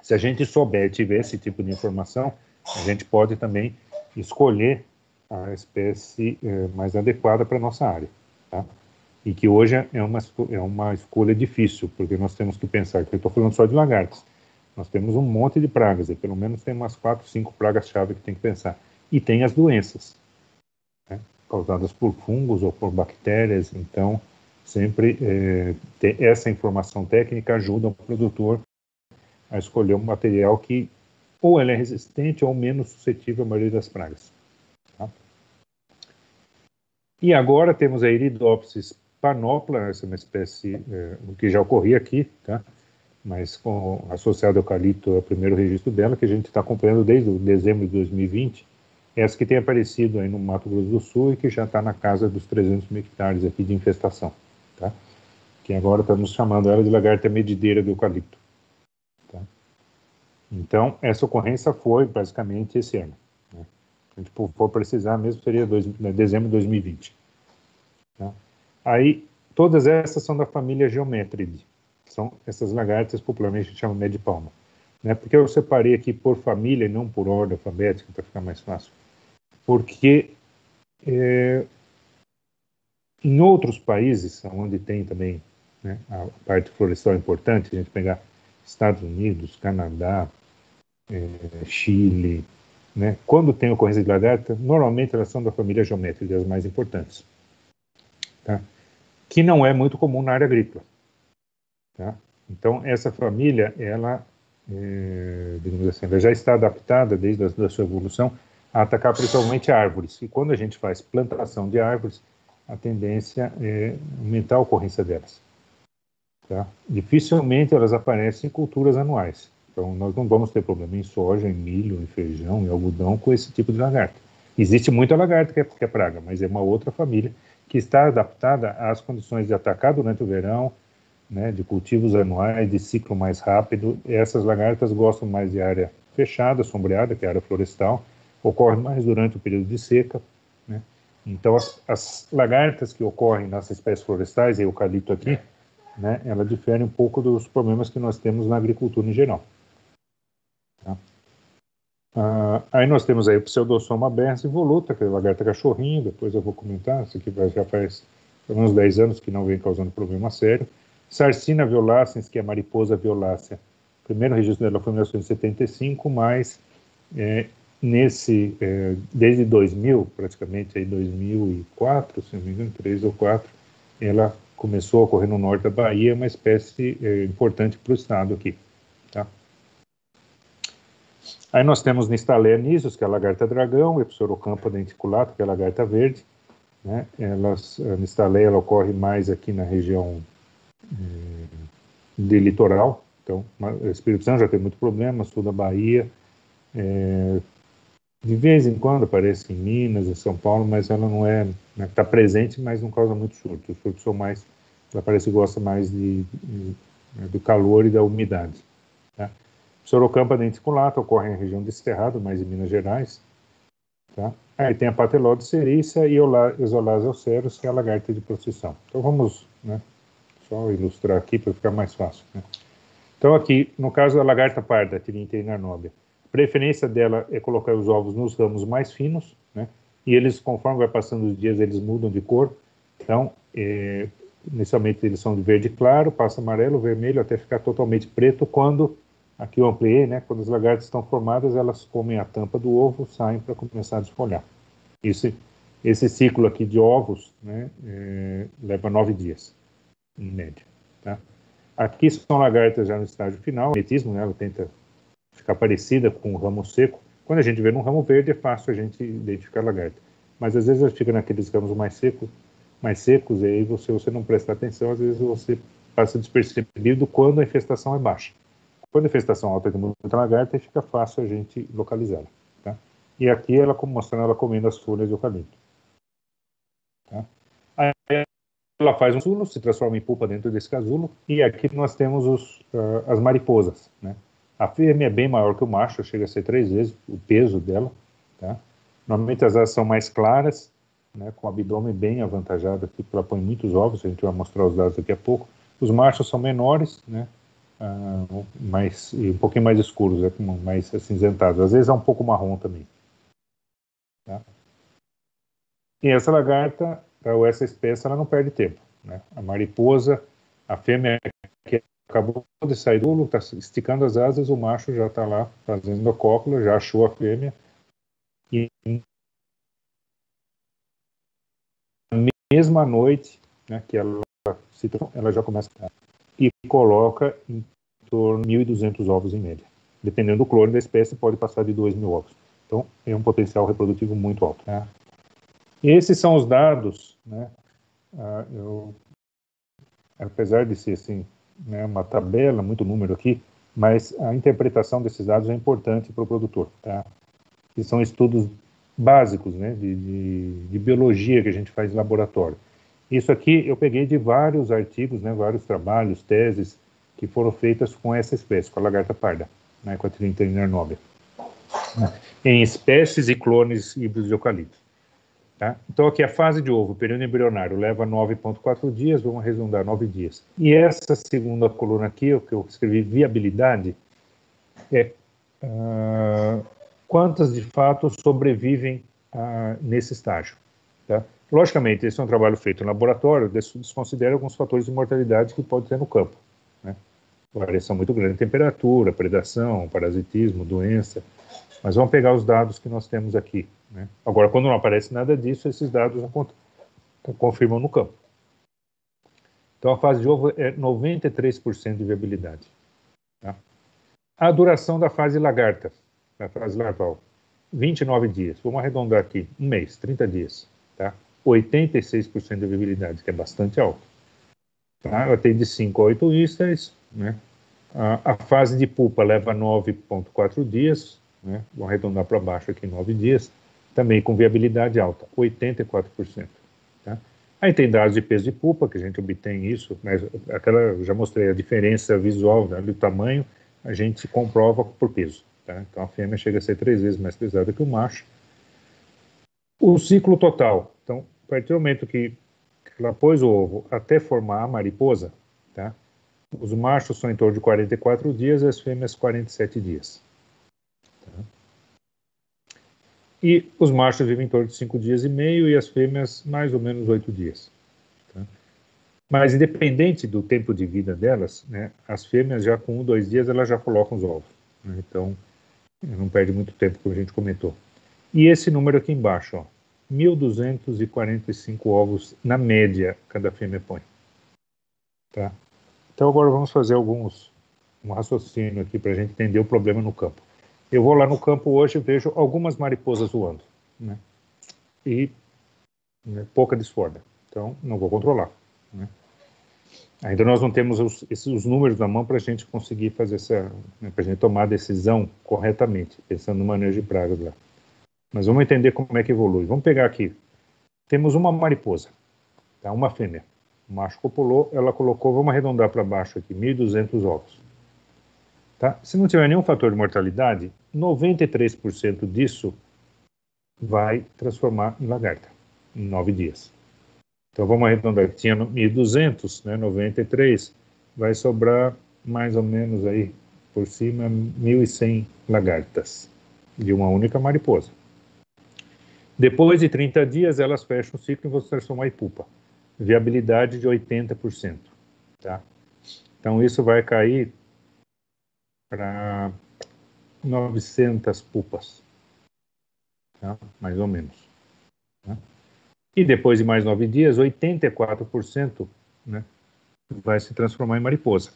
se a gente souber e tiver esse tipo de informação, a gente pode também escolher a espécie mais adequada para a nossa área. Tá? E que hoje é uma escolha difícil, porque nós temos que pensar, que eu estou falando só de lagartas, nós temos um monte de pragas, e pelo menos tem umas 4, 5 pragas-chave que tem que pensar. E tem as doenças, né, causadas por fungos ou por bactérias, então sempre essa informação técnica ajuda o produtor a escolher um material que ou ele é resistente ou menos suscetível à maioria das pragas. Tá? E agora temos a Iridopsis panopla, essa é uma espécie que já ocorria aqui, tá? Mas associado ao eucalipto é o primeiro registro dela, que a gente está acompanhando desde dezembro de 2020, essa que tem aparecido aí no Mato Grosso do Sul e que já está na casa dos 300 mil hectares aqui de infestação, tá? Que agora estamos chamando ela de lagarta medideira do eucalipto. Tá? Então, essa ocorrência foi basicamente esse ano. Né? Se a gente for precisar mesmo, seria dezembro de 2020. Tá? Aí, todas essas são da família Geometridae. São essas lagartas popularmente a gente chama média-palma. Né? Porque eu separei aqui por família e não por ordem alfabética, para ficar mais fácil. Porque em outros países, onde tem também, né, a parte florestal importante, a gente pegar Estados Unidos, Canadá, Chile, né, quando tem ocorrência de lagarta, normalmente elas são da família Geometridae, as mais importantes. Tá? Que não é muito comum na área agrícola. Tá? Então, essa família, ela, digamos assim, ela já está adaptada, desde a sua evolução, a atacar principalmente árvores. E quando a gente faz plantação de árvores, a tendência é aumentar a ocorrência delas. Tá? Dificilmente elas aparecem em culturas anuais. Então, nós não vamos ter problema em soja, em milho, em feijão, em algodão, com esse tipo de lagarta. Existe muita lagarta que é praga, mas é uma outra família que está adaptada às condições de atacar durante o verão, né, de cultivos anuais, de ciclo mais rápido. Essas lagartas gostam mais de área fechada, sombreada, que é a área florestal, ocorre mais durante o período de seca. Né? Então, as lagartas que ocorrem nas espécies florestais, e eucalipto aqui, né, ela difere um pouco dos problemas que nós temos na agricultura em geral. Tá? Aí nós temos aí o Pseudossoma aberrans involuta, que é a lagarta cachorrinho, depois eu vou comentar, isso aqui já faz uns 10 anos que não vem causando problema sério. Sarcina violacens, que é a mariposa violácea. O primeiro registro dela foi em 1975, mas desde 2000, praticamente aí 2004, se não me engano, 3 ou 4, ela começou a ocorrer no norte da Bahia, uma espécie importante para o estado aqui. Tá? Aí nós temos Nystalea nisus, que é a lagarta dragão, Epsorocampa denticulata, que é a lagarta verde. Né? A Nystalea ela ocorre mais aqui na região de litoral, então o Espírito Santo já tem muito problema, sul da Bahia, de vez em quando aparece em Minas, em São Paulo, mas ela não está presente, mas não causa muito surto. Os surtos são mais, ela parece que gosta mais do calor e da umidade. Tá? Sorocampa denticulata ocorre na região de Cerrado, mais em Minas Gerais. Tá? Aí tem a Patelode cerícia e Isolase auceros, que é a lagarta de procissão. Então vamos, né, só ilustrar aqui para ficar mais fácil. Né? Então aqui, no caso da lagarta parda, Tirinteina arnóbia, a preferência dela é colocar os ovos nos ramos mais finos, né? E eles, conforme vai passando os dias, eles mudam de cor. Então, inicialmente eles são de verde claro, passa amarelo, vermelho, até ficar totalmente preto quando, aqui eu ampliei, né? Quando as lagartas estão formadas, elas comem a tampa do ovo, saem para começar a desfolhar. Esse ciclo aqui de ovos, né, leva 9 dias, em média. Tá? Aqui são lagartas já no estágio final, o mimetismo, né, ela tenta ficar parecida com o ramo seco. Quando a gente vê num ramo verde, é fácil a gente identificar a lagarta. Mas às vezes ela fica naqueles ramos mais secos, e aí você não presta atenção, às vezes você passa despercebido quando a infestação é baixa. Quando a infestação alta de muita lagarta, fica fácil a gente localizá-la. Tá? E aqui ela mostrando ela comendo as folhas de eucalipto. Tá? Aí ela faz um casulo, se transforma em pupa dentro desse casulo, e aqui nós temos as mariposas. Né? A fêmea é bem maior que o macho, chega a ser 3 vezes o peso dela. Tá? Normalmente as asas são mais claras, né, com o abdômen bem avantajado aqui, porque ela põe muitos ovos, a gente vai mostrar os dados daqui a pouco. Os machos são menores, né, um pouquinho mais escuros, né, mais acinzentados. Às vezes é um pouco marrom também. Tá? E essa lagarta, ou essa espécie, ela não perde tempo. Né? A mariposa, a fêmea que acabou de sair do lulo, está esticando as asas, o macho já está lá fazendo a cópula, já achou a fêmea, e na mesma noite, né, que ela já começa e coloca em torno de 1.200 ovos em média. Dependendo do clone da espécie, pode passar de 2.000 ovos. Então, é um potencial reprodutivo muito alto. Né? E esses são os dados, né? Apesar de ser assim, né, uma tabela, muito número aqui, mas a interpretação desses dados é importante para o produtor. Tá? Que são estudos básicos, né, de biologia que a gente faz em laboratório. Isso aqui eu peguei de vários artigos, né, vários trabalhos, teses que foram feitas com essa espécie, com a lagarta parda, né, com a Tirinteina arnóbia, né, em espécies e clones híbridos de eucalipto. Tá? Então aqui a fase de ovo, período embrionário, leva 9,4 dias, vamos arredondar 9 dias. E essa segunda coluna aqui, o que eu escrevi viabilidade, é quantas de fato sobrevivem nesse estágio. Tá? Logicamente, esse é um trabalho feito em laboratório, desconsidera alguns fatores de mortalidade que pode ter no campo. Né? Variação muito grande de temperatura, predação, parasitismo, doença. Mas vamos pegar os dados que nós temos aqui. Né? Agora, quando não aparece nada disso, esses dados confirmam no campo. Então, a fase de ovo é 93% de viabilidade. Tá? A duração da fase lagarta, da fase larval, 29 dias. Vamos arredondar aqui, um mês, 30 dias. Tá? 86% de viabilidade, que é bastante alto. Tá? Ela tem de 5 a 8 istas, né? A fase de pupa leva 9,4 dias, né? Vou arredondar para baixo aqui, 9 dias, também com viabilidade alta, 84%. Tá? Aí tem dados de peso de pupa, que a gente obtém isso, mas eu já mostrei a diferença visual, né, do tamanho, a gente comprova por peso. Tá? Então a fêmea chega a ser 3 vezes mais pesada que o macho. O ciclo total, então, a partir do momento que ela pôs o ovo até formar a mariposa, tá? Os machos são em torno de 44 dias e as fêmeas 47 dias. Tá? E os machos vivem em torno de 5 dias e meio e as fêmeas mais ou menos 8 dias. Tá? Mas independente do tempo de vida delas, né, as fêmeas já com 1, 2 dias elas já colocam os ovos. Né? Então, não perde muito tempo, como a gente comentou. E esse número aqui embaixo, ó, 1.245 ovos na média cada fêmea põe. Tá? Então agora vamos fazer um raciocínio aqui para a gente entender o problema no campo. Eu vou lá no campo hoje e vejo algumas mariposas voando, né? E pouca desforda. Então não vou controlar. Né? Ainda nós não temos os números na mão para a gente conseguir fazer para a gente tomar a decisão corretamente, pensando no manejo de pragas lá. Mas vamos entender como é que evolui. Vamos pegar aqui. Temos uma mariposa, tá? Uma fêmea. O macho copulou, ela colocou, vamos arredondar para baixo aqui, 1.200 ovos. Tá? Se não tiver nenhum fator de mortalidade, 93% disso vai transformar em lagarta, em 9 dias. Então, vamos arredondar, que tinha 1.200, né, 93, vai sobrar mais ou menos aí, por cima, 1.100 lagartas, de uma única mariposa. Depois de 30 dias, elas fecham o ciclo e vão se transformar em pupa. Viabilidade de 80%. Tá? Então, isso vai cair para 900 pupas, tá? Mais ou menos. Tá? E depois de mais 9 dias, 84%, né, vai se transformar em mariposa.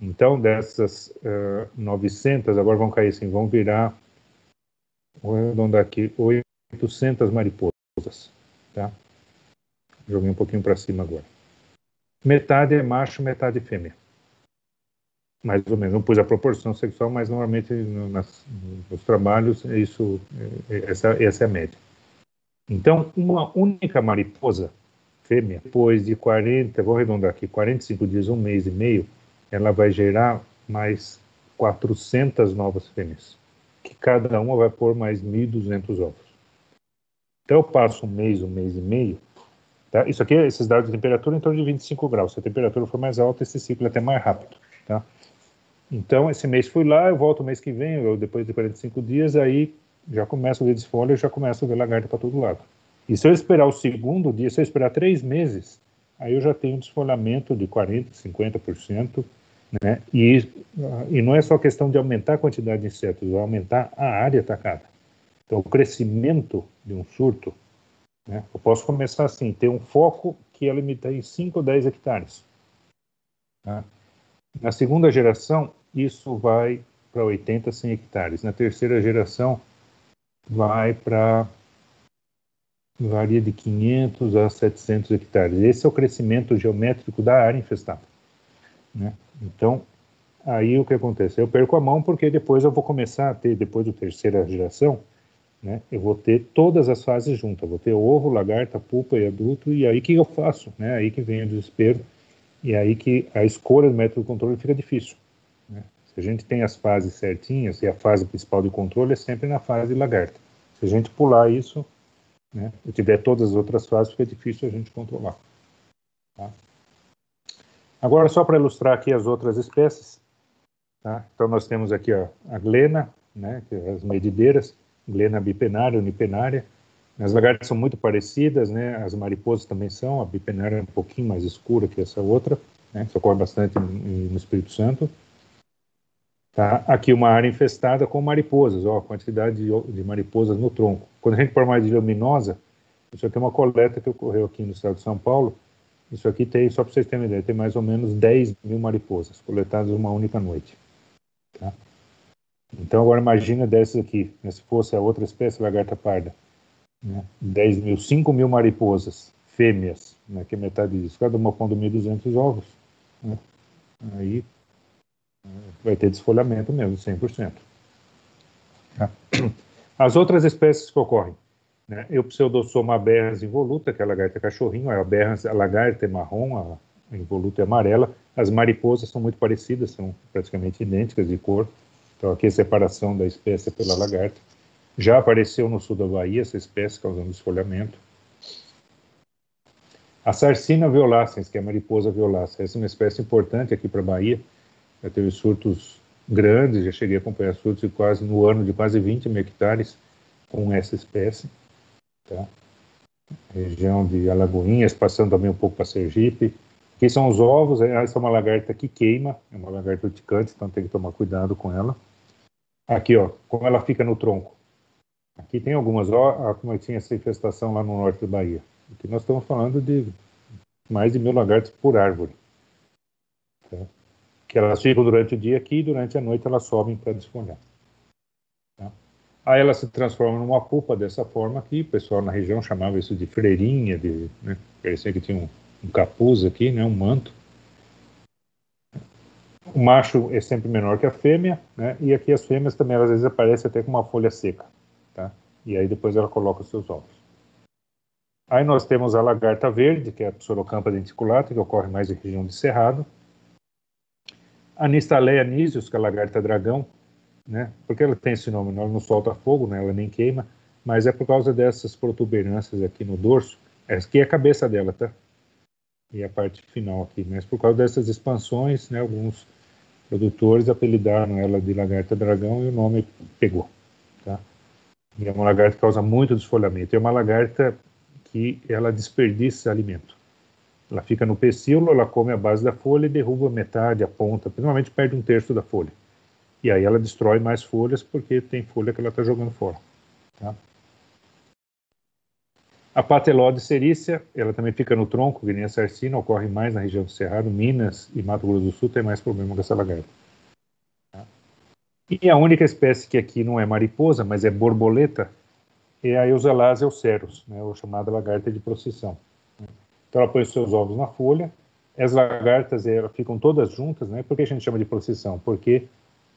Então, dessas 900, agora vão cair assim, vão virar, vou arredondar aqui, 800 mariposas. Tá? Joguei um pouquinho para cima agora. Metade é macho, metade fêmea. Mais ou menos. Não pus a proporção sexual, mas normalmente nos trabalhos essa é a média. Então, uma única mariposa fêmea, depois de 40, vou arredondar aqui, 45 dias, um mês e meio, ela vai gerar mais 400 novas fêmeas, que cada uma vai pôr mais 1.200 ovos. Então, eu passo um mês e meio, tá? Isso aqui, esses dados de temperatura, em torno de 25 graus. Se a temperatura for mais alta, esse ciclo é até mais rápido, tá? Então, esse mês fui lá, eu volto o mês que vem, ou depois de 45 dias, aí já começo a ver desfolha, já começo a ver lagarta para todo lado. E se eu esperar o segundo dia, se eu esperar 3 meses, aí eu já tenho um desfolhamento de 40%, 50%, né? E não é só questão de aumentar a quantidade de insetos, é aumentar a área atacada. Então, o crescimento de um surto, né? Eu posso começar assim, ter um foco que é limitado em 5 ou 10 hectares. Tá? Na segunda geração, isso vai para 80, 100 hectares. Na terceira geração, vai para varia de 500 a 700 hectares. Esse é o crescimento geométrico da área infestada, né? Então, aí o que acontece? Eu perco a mão porque depois eu vou começar a ter, depois da terceira geração, né, eu vou ter todas as fases juntas. Eu vou ter ovo, lagarta, pupa e adulto, e aí que eu faço? Né? Aí que vem o desespero, e aí que a escolha do método de controle fica difícil. Né? Se a gente tem as fases certinhas, e a fase principal de controle é sempre na fase lagarta. Se a gente pular isso, né, e tiver todas as outras fases, fica difícil a gente controlar. Tá? Agora, só para ilustrar aqui as outras espécies, tá? Então, nós temos aqui ó, a glena, né, que é as medideiras, glena bipenária, unipenária. As lagartas são muito parecidas, né, as mariposas também são, a bipenária é um pouquinho mais escura que essa outra, né, isso ocorre bastante no Espírito Santo. Tá? Aqui uma área infestada com mariposas, ó, a quantidade de mariposas no tronco. Quando a gente põe uma armadilha luminosa, isso aqui é uma coleta que ocorreu aqui no estado de São Paulo, isso aqui tem, só para vocês terem uma ideia, tem mais ou menos 10 mil mariposas coletadas em uma única noite. Tá? Então agora imagina dessas aqui, né, se fosse a outra espécie, lagarta parda, né, 10 mil, 5 mil mariposas, fêmeas, né, que é metade disso, cada uma pondo 1.200 ovos, né, aí vai ter desfolhamento mesmo, 100%. Tá? As outras espécies que ocorrem, né, Eupseudosoma aberrans involuta, que é a lagarta cachorrinho, a lagarta é marrom, a involuta é amarela, as mariposas são muito parecidas, são praticamente idênticas de cor, então aqui a separação da espécie pela lagarta. Já apareceu no sul da Bahia essa espécie causando desfolhamento. A Sarcina violacens, que é a mariposa violácea, essa é uma espécie importante aqui para a Bahia, já teve surtos grandes, já cheguei a acompanhar surtos no ano de quase 20 mil hectares com essa espécie. Tá? Região de Alagoinhas, passando também um pouco para Sergipe. Aqui são os ovos, essa é uma lagarta que queima, é uma lagarta urticante, então tem que tomar cuidado com ela. Aqui, ó, como ela fica no tronco. Aqui tem algumas, ó, como tinha essa infestação lá no norte da Bahia. Aqui nós estamos falando de mais de 1.000 lagartas por árvore. Tá? Que elas ficam durante o dia aqui e durante a noite elas sobem para desfolhar. Tá? Aí ela se transforma numa pupa dessa forma aqui, o pessoal na região chamava isso de freirinha, né? Parecia que tinha um capuz aqui, né? Um manto. O macho é sempre menor que a fêmea, né? E aqui as fêmeas também, às vezes, aparecem até com uma folha seca, tá? E aí depois ela coloca os seus ovos. Aí nós temos a lagarta verde, que é a Psorocampa denticulata, que ocorre mais em região de cerrado. A Nistaleia nisius, que é a lagarta dragão, né? Porque ela tem esse nome, ela não solta fogo, né? Ela nem queima. mas é por causa dessas protuberâncias aqui no dorso. Essa aqui é a cabeça dela, tá? E a parte final aqui, mas por causa dessas expansões, né, alguns produtores apelidaram ela de lagarta dragão e o nome pegou, tá? E é uma lagarta que causa muito desfolhamento. É uma lagarta que ela desperdiça alimento. Ela fica no pecíolo, ela come a base da folha e derruba metade, a ponta, principalmente perde um terço da folha. E aí ela destrói mais folhas porque tem folha que ela está jogando fora, tá? A Patelode serícia, ela também fica no tronco, que nem a sarcina, ocorre mais na região do Cerrado, Minas e Mato Grosso do Sul tem mais problema com essa lagarta. Tá? E a única espécie que aqui não é mariposa, mas é borboleta, é a Euselase euceros, né, ou chamada lagarta de procissão. Então ela põe os seus ovos na folha, as lagartas elas ficam todas juntas, né? Por que a gente chama de procissão? Porque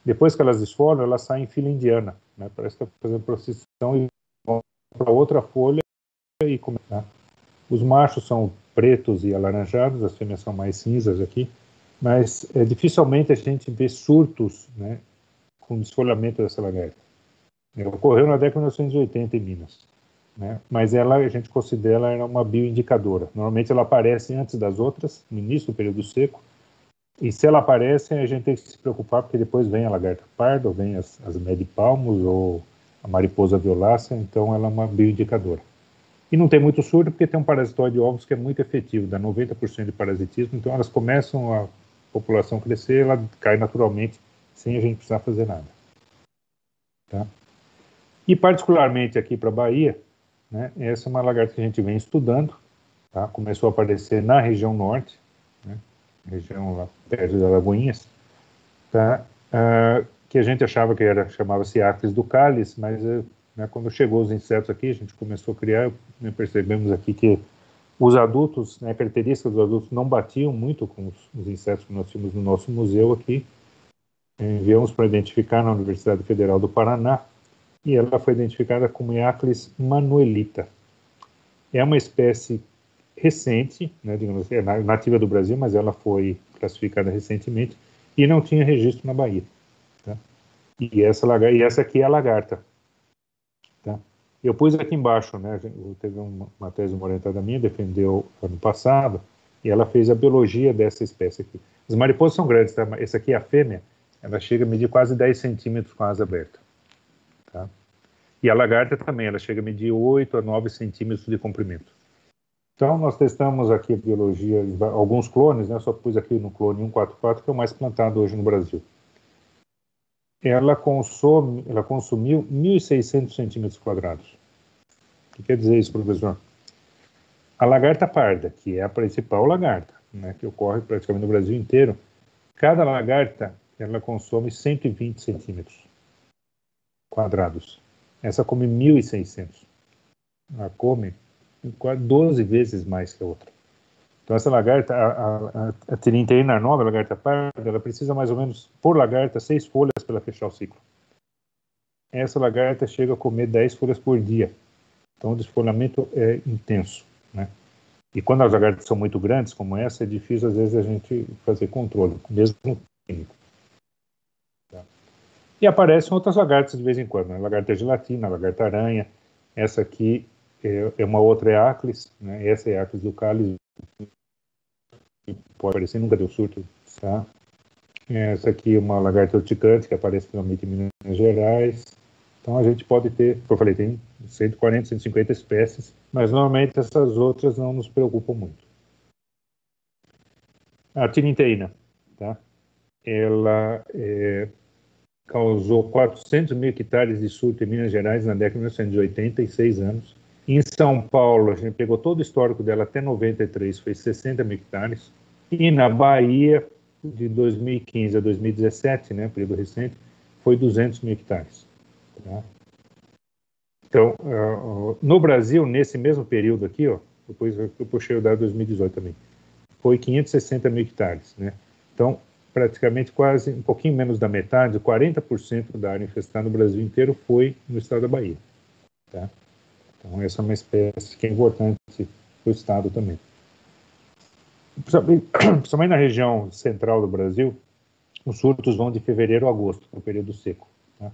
depois que elas desfolham, elas saem em fila indiana, né? Parece que está fazendo procissão e vão para outra folha e começar. Os machos são pretos e alaranjados, as fêmeas são mais cinzas aqui, mas dificilmente a gente vê surtos, né, com desfolhamento dessa lagarta. Ocorreu na década de 1980 em Minas, né, mas ela, a gente considera ela uma bioindicadora. Normalmente ela aparece antes das outras, no início do período seco, e se ela aparece, a gente tem que se preocupar, porque depois vem a lagarta parda, ou vem as medipalmos, ou a mariposa violácea, então ela é uma bioindicadora. E não tem muito surto porque tem um parasitóide de ovos que é muito efetivo, dá 90% de parasitismo, então elas começam a população crescer, ela cai naturalmente, sem a gente precisar fazer nada. Tá? E particularmente aqui para a Bahia, né, essa é uma lagarta que a gente vem estudando, tá? Começou a aparecer na região norte, né, região lá perto das Lagoinhas, tá? Que a gente achava que chamava-se Actis ducalis, mas né, quando chegou os insetos aqui, a gente começou a criar, né, percebemos aqui que os adultos, né, características dos adultos não batiam muito com os insetos que nós tínhamos no nosso museu aqui. Enviamos para identificar na Universidade Federal do Paraná e ela foi identificada como Iaclis manuelita. É uma espécie recente, né, digamos assim, é nativa do Brasil, mas ela foi classificada recentemente e não tinha registro na Bahia. Tá? E essa aqui é a lagarta. Tá? Eu pus aqui embaixo, né, teve uma tese de uma orientada minha, defendeu ano passado, e ela fez a biologia dessa espécie aqui. As mariposas são grandes, tá? Essa aqui é a fêmea, ela chega a medir quase 10 centímetros com a asa aberta. Tá? E a lagarta também, ela chega a medir 8 a 9 centímetros de comprimento. Então, nós testamos aqui a biologia, alguns clones, né, só pus aqui no clone 144, que é o mais plantado hoje no Brasil. Ela consumiu 1.600 centímetros quadrados. O que quer dizer isso, professor? A lagarta parda, que é a principal lagarta, né, que ocorre praticamente no Brasil inteiro, cada lagarta ela consome 120 centímetros quadrados. Essa come 1.600. Ela come quase 12 vezes mais que a outra. Então, essa lagarta, a Tirinteina nova, a lagarta parda, ela precisa mais ou menos, por lagarta, 6 folhas para fechar o ciclo. Essa lagarta chega a comer 10 folhas por dia. Então, o desfolhamento é intenso, né? E quando as lagartas são muito grandes, como essa, é difícil, às vezes, a gente fazer controle, mesmo químico. Tá? E aparecem outras lagartas de vez em quando, né? Lagarta gelatina, lagarta aranha. Essa aqui é uma outra Eaclis, né? Essa é a Eaclis ducalis, pode aparecer, nunca deu surto, tá? Essa aqui é uma lagarta urticante, que aparece principalmente em Minas Gerais. Então a gente pode ter, como eu falei, tem 140, 150 espécies, mas normalmente essas outras não nos preocupam muito. A tirinteína, tá? Ela causou 400 mil hectares de surto em Minas Gerais na década de 1980, 6 anos. Em São Paulo, a gente pegou todo o histórico dela até 93, foi 60 mil hectares. E na Bahia, de 2015 a 2017, né, período recente, foi 200 mil hectares. Tá? Então, no Brasil, nesse mesmo período aqui, ó, depois eu puxei o dado de 2018 também, foi 560 mil hectares. Né? Então, praticamente quase um pouquinho menos da metade, 40% da área infestada no Brasil inteiro foi no estado da Bahia. Tá? Então, essa é uma espécie que é importante para o estado também. Principalmente na região central do Brasil, os surtos vão de fevereiro a agosto, no período seco. Tá?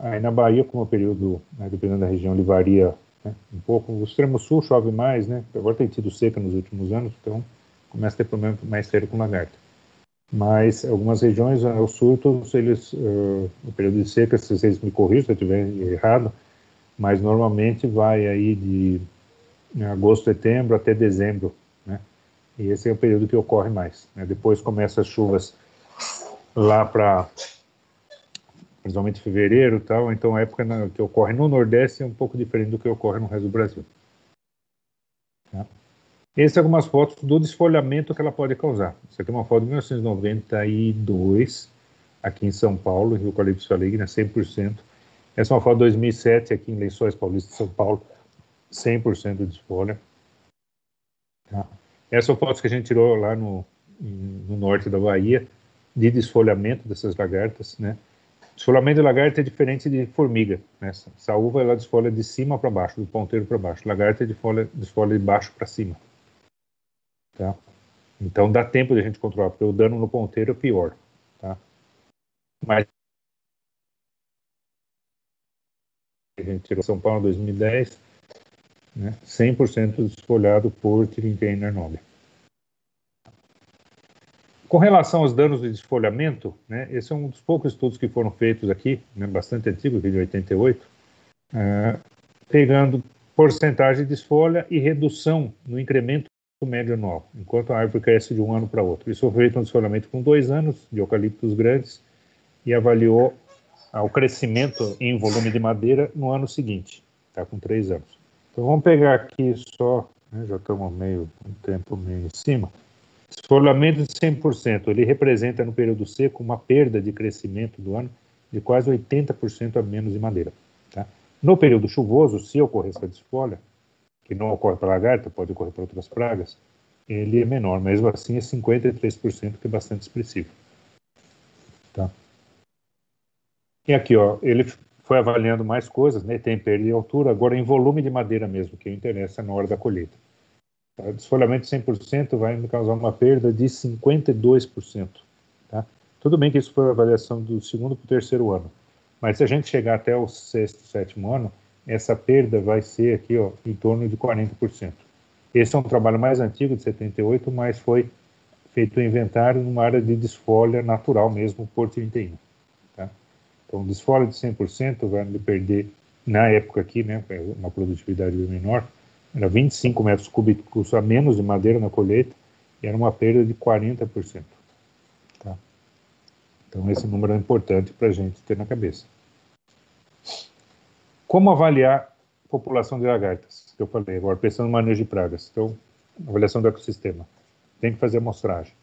Aí na Bahia, como o período, né, dependendo da região, ele varia, né, um pouco. O extremo sul chove mais, né? Agora tem tido seca nos últimos anos, então começa a ter problema mais sério com lagarta. Mas algumas regiões, ao sul, todos eles, no período de seca, se vocês me corrijam se eu estiver errado, mas normalmente vai aí de agosto, setembro até dezembro, né? E esse é o período que ocorre mais, né? Depois começam as chuvas lá para principalmente fevereiro e tal, então a época que ocorre no Nordeste é um pouco diferente do que ocorre no resto do Brasil. Tá? Essas são algumas fotos do desfolhamento que ela pode causar. Isso aqui é uma foto de 1992, aqui em São Paulo, em Eucalipto Saligna, 100%. Essa é uma foto de 2007, aqui em Lençóis Paulista, São Paulo, 100% de desfolha. Tá? Essas são fotos que a gente tirou lá no norte da Bahia, de desfolhamento dessas lagartas, né? Desfolhamento de lagarta é diferente de formiga, né? Saúva, ela desfolha de cima para baixo, do ponteiro para baixo. Lagarta desfolha de baixo para cima. Tá? Então dá tempo de a gente controlar, porque o dano no ponteiro é pior. Tá? Mas a gente tirou São Paulo em 2010, né? 100% desfolhado por Tirinteina arnobi. Com relação aos danos de desfolhamento, né, esse é um dos poucos estudos que foram feitos aqui, né, bastante antigo, aqui de 88, pegando porcentagem de desfolha e redução no incremento médio anual, enquanto a árvore cresce de um ano para outro. Isso foi feito um desfolhamento com 2 anos de eucaliptos grandes e avaliou o crescimento em volume de madeira no ano seguinte, tá, com 3 anos. Então vamos pegar aqui só, né, já estamos um tempo meio em cima. Desfolhamento de 100%, ele representa no período seco uma perda de crescimento do ano de quase 80% a menos de madeira. Tá? No período chuvoso, se ocorrer essa desfolha, que não ocorre para lagarta, pode ocorrer para outras pragas, ele é menor, mesmo assim é 53%, que é bastante expressivo. Tá? E aqui, ó, ele foi avaliando mais coisas, né? Tem perda de altura, agora em volume de madeira mesmo, que interessa na hora da colheita. O desfolhamento de 100% vai me causar uma perda de 52%. Tá? Tudo bem que isso foi a avaliação do segundo para o terceiro ano, mas se a gente chegar até o sexto, sétimo ano, essa perda vai ser aqui, ó, em torno de 40%. Esse é um trabalho mais antigo, de 78, mas foi feito um inventário numa área de desfolha natural mesmo, por 31. Tá? Então, desfolha de 100% vai me perder, na época aqui, né, uma produtividade menor, era 25 metros cúbicos a menos de madeira na colheita, e era uma perda de 40%. Tá? Então, esse número é importante para a gente ter na cabeça. Como avaliar a população de lagartas? Que eu falei agora, pensando no manejo de pragas. Então, avaliação do ecossistema. Tem que fazer amostragem.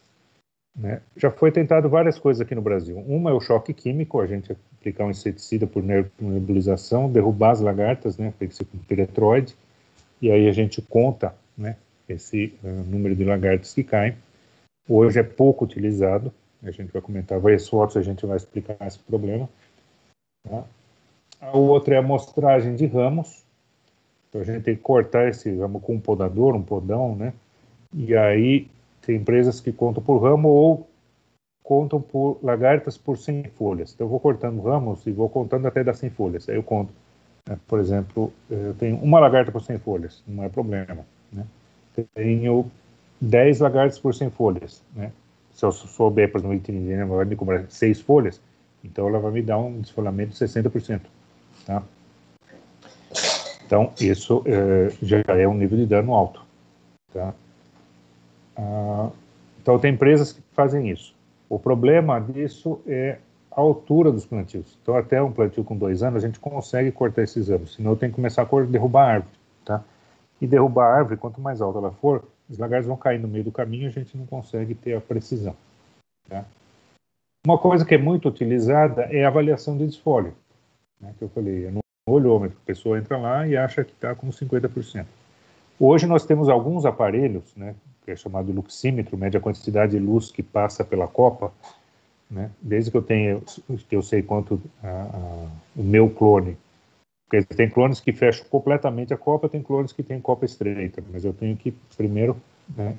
Né? Já foi tentado várias coisas aqui no Brasil. Uma é o choque químico, a gente aplicar um inseticida por nebulização, derrubar as lagartas, né, com piretroide, e aí a gente conta, né, esse número de lagartas que caem. Hoje é pouco utilizado, a gente vai comentar várias fotos, a gente vai explicar esse problema. Tá? A outra é a amostragem de ramos, então a gente tem que cortar esse ramo com um podador, um podão, né, e aí tem empresas que contam por ramo ou contam por lagartas por 100 folhas. Então eu vou cortando ramos e vou contando até dar 100 folhas. Aí eu conto, né, por exemplo, eu tenho uma lagarta por 100 folhas, não é problema. Né? Tenho 10 lagartas por 100 folhas. Né? Se eu souber, por exemplo, ela vai me cobrar 6 folhas, então ela vai me dar um desfolhamento de 60%. Tá? Então isso já é um nível de dano alto. Tá? Então tem empresas que fazem isso. O problema disso é a altura dos plantios. Então, até um plantio com 2 anos, a gente consegue cortar esses anos, senão tem que começar a derrubar a árvore. Tá? E derrubar a árvore, quanto mais alta ela for, os lagartos vão cair no meio do caminho e a gente não consegue ter a precisão. Tá? Uma coisa que é muito utilizada é a avaliação de desfolho, né, que eu falei, é no olhômetro. A pessoa entra lá e acha que está com 50%. Hoje nós temos alguns aparelhos, né, que é chamado luxímetro, mede a quantidade de luz que passa pela copa, né, desde que eu sei quanto o meu clone. Porque tem clones que fecham completamente a copa, tem clones que têm copa estreita, mas eu tenho que primeiro, né,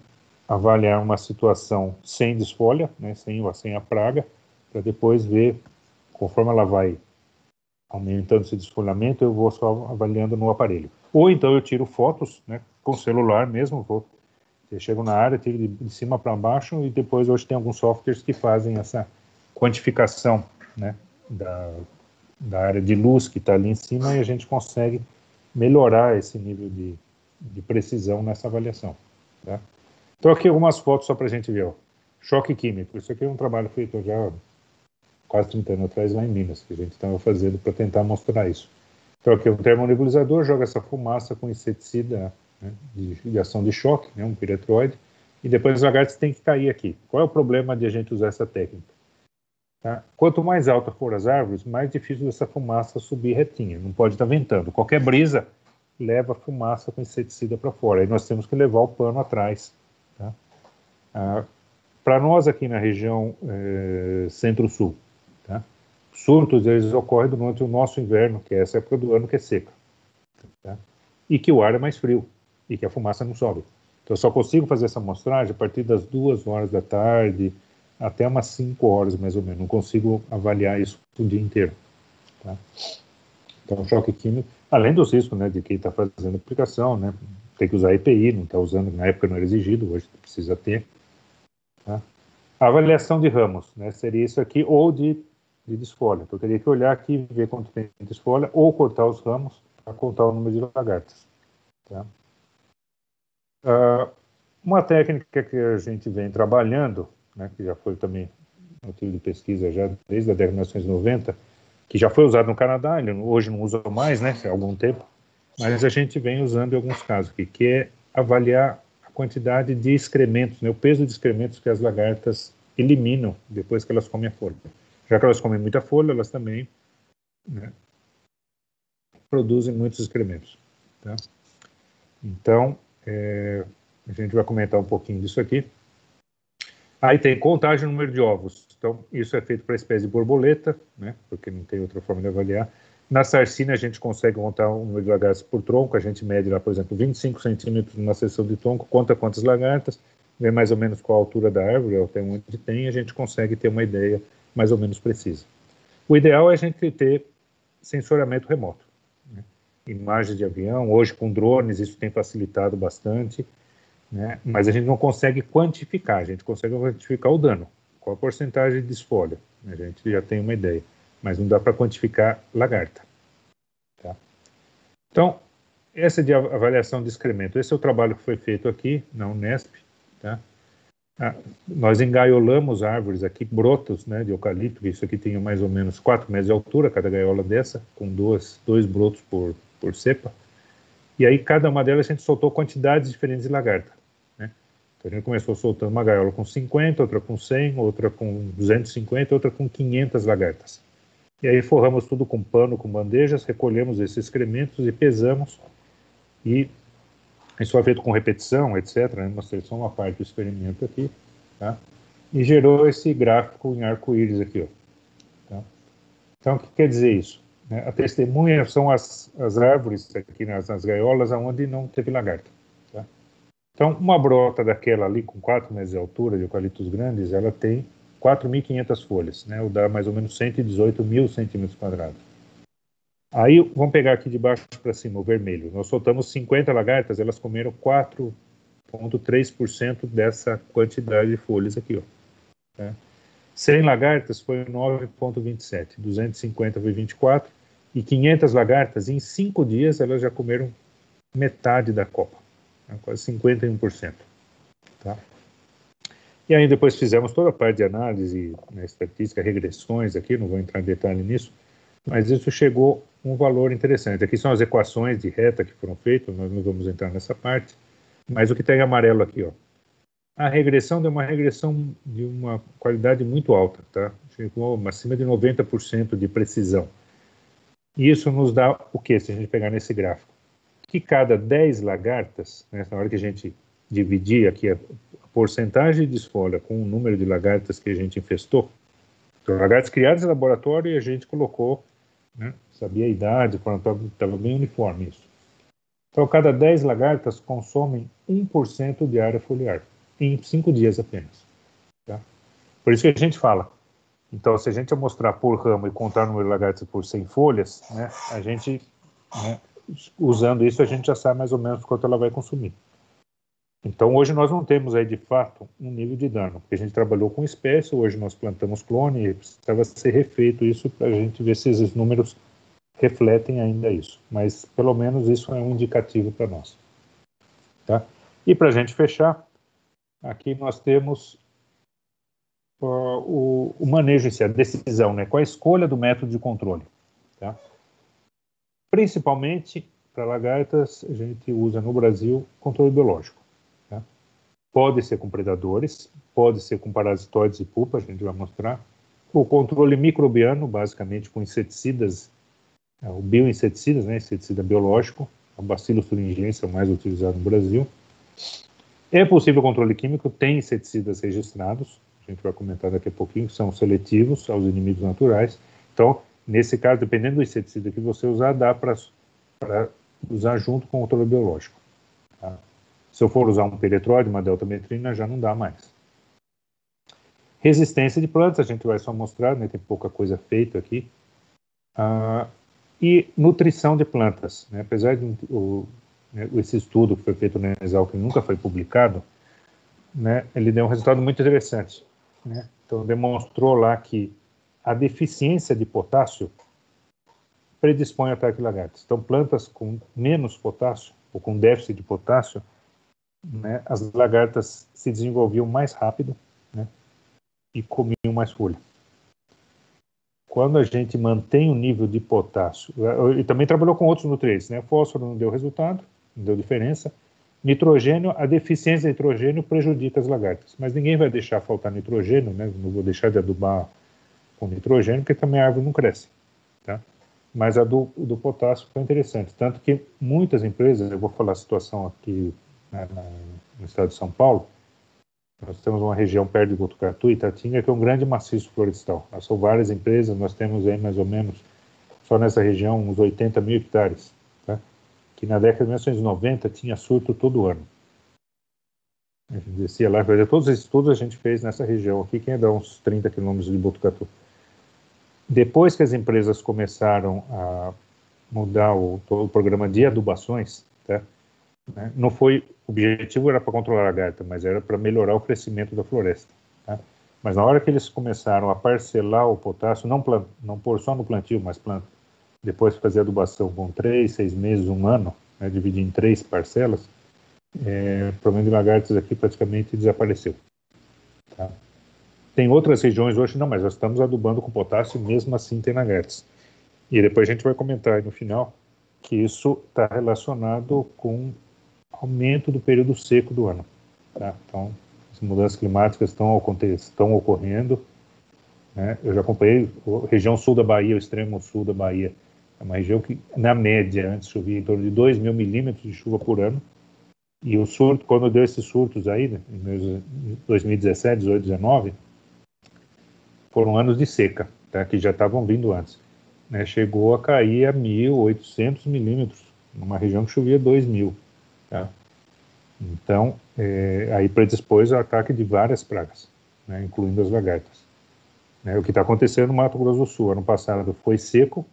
avaliar uma situação sem desfolha, né, sem a praga, para depois ver, conforme ela vai aumentando esse desfolhamento, eu vou só avaliando no aparelho. Ou então eu tiro fotos, né, com celular mesmo, eu chego na área, tiro de cima para baixo, e depois hoje tem alguns softwares que fazem essa quantificação, né, da área de luz que está ali em cima, e a gente consegue melhorar esse nível de precisão nessa avaliação. Tá? Então aqui algumas fotos só para a gente ver. Ó. Choque químico, isso aqui é um trabalho feito já quase 30 anos atrás lá em Minas, que a gente estava fazendo para tentar mostrar isso. Então aqui é um termonebulizador, joga essa fumaça com inseticida, né, de ação de choque, né, um piretroide, e depois os lagartos têm que cair aqui. Qual é o problema de a gente usar essa técnica? Tá? Quanto mais alta for as árvores, mais difícil dessa fumaça subir retinha. Não pode estar ventando. Qualquer brisa leva fumaça com inseticida para fora. Aí nós temos que levar o pano atrás. Tá? Para nós aqui na região centro-sul, tá? Surtos eles ocorrem durante o nosso inverno, que é essa época do ano que é seca. Tá? E que o ar é mais frio e que a fumaça não sobe. Então eu só consigo fazer essa amostragem a partir das 2 horas da tarde, até umas 5 horas, mais ou menos. Não consigo avaliar isso o dia inteiro. Tá? Então, choque químico, além dos riscos, né, de quem está fazendo aplicação, né, tem que usar EPI, não está usando, na época não era exigido, hoje precisa ter. Tá? A avaliação de ramos, né, seria isso aqui, ou de desfolha. Então, eu teria que olhar aqui, ver quanto tem de desfolha, ou cortar os ramos para contar o número de lagartas. Tá? Uma técnica que a gente vem trabalhando, né, que já foi também motivo de pesquisa já desde a década de 1990, que já foi usado no Canadá, ele hoje não usa mais, né, há algum tempo, mas a gente vem usando em alguns casos aqui, que é avaliar a quantidade de excrementos, né, o peso de excrementos que as lagartas eliminam depois que elas comem a folha. Já que elas comem muita folha, elas também, né, produzem muitos excrementos. Tá? Então, a gente vai comentar um pouquinho disso aqui. Aí tem contagem do número de ovos. Então, isso é feito para a espécie de borboleta, né, porque não tem outra forma de avaliar. Na sarcina, a gente consegue contar o número de lagartas por tronco. A gente mede lá, por exemplo, 25 centímetros numa seção de tronco, conta quantas lagartas, vê mais ou menos qual a altura da árvore, até onde tem, e a gente consegue ter uma ideia mais ou menos precisa. O ideal é a gente ter sensoriamento remoto. Né? Imagens de avião, hoje com drones, isso tem facilitado bastante. Né? Mas a gente não consegue quantificar, a gente consegue quantificar o dano. Qual a porcentagem de desfolha? A gente já tem uma ideia, mas não dá para quantificar lagarta. Tá? Então, essa é de avaliação de excremento. Esse é o trabalho que foi feito aqui na Unesp. Tá? Nós engaiolamos árvores aqui, brotos, né, de eucalipto, que isso aqui tem mais ou menos 4 metros de altura, cada gaiola dessa, com dois brotos por cepa. E aí, cada uma delas, a gente soltou quantidades diferentes de lagarta. Né? Então, a gente começou soltando uma gaiola com 50, outra com 100, outra com 250, outra com 500 lagartas. E aí, forramos tudo com pano, com bandejas, recolhemos esses excrementos e pesamos. E isso foi feito com repetição, etc. Né? Mostrei só uma parte do experimento aqui. Tá? E gerou esse gráfico em arco-íris aqui. Ó. Tá? Então, o que quer dizer isso? A testemunha são as árvores aqui nas gaiolas onde não teve lagarta. Tá? Então, uma brota daquela ali com 4 metros de altura, de eucaliptos grandes, ela tem 4.500 folhas, né? Ou dá mais ou menos 118 mil centímetros quadrados. Aí, vamos pegar aqui de baixo para cima, o vermelho. Nós soltamos 50 lagartas, elas comeram 4,3% dessa quantidade de folhas aqui. Ó. Tá? 100 lagartas foi 9,27, 250 foi 24, e 500 lagartas, em 5 dias, elas já comeram metade da copa, né, quase 51%. Tá? E aí depois fizemos toda a parte de análise, né, estatística, regressões aqui, não vou entrar em detalhe nisso, mas isso chegou a um valor interessante. Aqui são as equações de reta que foram feitas, nós não vamos entrar nessa parte, mas o que está em amarelo aqui, ó, a regressão deu uma regressão de uma qualidade muito alta, tá? Chegou acima de 90% de precisão. E isso nos dá o quê, se a gente pegar nesse gráfico? Que cada 10 lagartas, né, na hora que a gente dividir aqui a porcentagem de desfolha com o número de lagartas que a gente infestou, então, lagartas criadas em laboratório e a gente colocou, né, sabia a idade, estava bem uniforme isso. Então, cada 10 lagartas consomem 1% de área foliar, em 5 dias apenas. Tá? Por isso que a gente fala, Então, se a gente mostrar por ramo e contar o número de lagartas por 100 folhas, né, a gente, né, usando isso, a gente já sabe mais ou menos quanto ela vai consumir. Então, hoje nós não temos aí, de fato, um nível de dano, porque a gente trabalhou com espécie, hoje nós plantamos clone, e precisava ser refeito isso para a gente ver se esses números refletem ainda isso. Mas, pelo menos, isso é um indicativo para nós. Tá? E para a gente fechar, aqui nós temos o manejo em si, a decisão, né? Qual a escolha do método de controle. Tá? Principalmente, para lagartas, a gente usa no Brasil controle biológico. Tá? Pode ser com predadores, pode ser com parasitoides e pupa, a gente vai mostrar. O controle microbiano, basicamente com inseticidas, o bioinseticidas, né, inseticida biológico, o Bacillus thuringiensis é o mais utilizado no Brasil. É possível controle químico, tem inseticidas registrados, a gente vai comentar daqui a pouquinho, que são seletivos aos inimigos naturais. Então, nesse caso, dependendo do inseticida que você usar, dá para usar junto com o controle biológico. Tá? Se eu for usar um peretróide, uma deltametrina, já não dá mais. Resistência de plantas, a gente vai só mostrar, né, tem pouca coisa feita aqui. E nutrição de plantas. Né, apesar de esse estudo que foi feito na Exalc nunca foi publicado, né, ele deu um resultado muito interessante. Né? Então, demonstrou lá que a deficiência de potássio predispõe ao ataque de lagartas. Então, plantas com menos potássio, ou com déficit de potássio, né, as lagartas se desenvolviam mais rápido, né, e comiam mais folha. Quando a gente mantém o nível de potássio, e também trabalhou com outros nutrientes, né, fósforo não deu resultado, não deu diferença, nitrogênio, a deficiência de nitrogênio prejudica as lagartas, mas ninguém vai deixar faltar nitrogênio, né, não vou deixar de adubar com nitrogênio, porque também a árvore não cresce, tá? Mas a do potássio foi interessante, tanto que muitas empresas, eu vou falar a situação aqui, né, no estado de São Paulo, nós temos uma região perto de Botucatu e Itatinga, que é um grande maciço florestal. São várias empresas, nós temos aí mais ou menos, só nessa região, uns 80 mil hectares, tá? Que na década de 1990 tinha surto todo ano. A gente descia lá, todos os estudos a gente fez nessa região aqui, que é dá uns 30 quilômetros de Botucatu. Depois que as empresas começaram a mudar todo o programa de adubações, tá? Né? Não foi, o objetivo era para controlar a lagarta, mas era para melhorar o crescimento da floresta. Tá? Mas na hora que eles começaram a parcelar o potássio, não pôr só no plantio, mas depois fazer adubação com 3, 6 meses, 1 ano, né, dividir em 3 parcelas, o problema de lagartas aqui praticamente desapareceu. Tá? Tem outras regiões hoje, não, mas nós estamos adubando com potássio e mesmo assim tem lagartas. E depois a gente vai comentar aí no final que isso está relacionado com aumento do período seco do ano. Tá? Então, as mudanças climáticas estão ocorrendo. Né? Eu já acompanhei a região sul da Bahia, o extremo sul da Bahia. É uma região que, na média, antes chovia em torno de 2.000 milímetros de chuva por ano. E o surto, quando deu esses surtos aí, né, em 2017, 18, 19, foram anos de seca, tá? Que já estavam vindo antes. Né? Chegou a cair a 1.800 milímetros, numa região que chovia 2.000. Tá? Então, aí predispôs ao ataque de várias pragas, né, incluindo as lagartas. Né, o que está acontecendo no Mato Grosso do Sul, ano passado foi seco,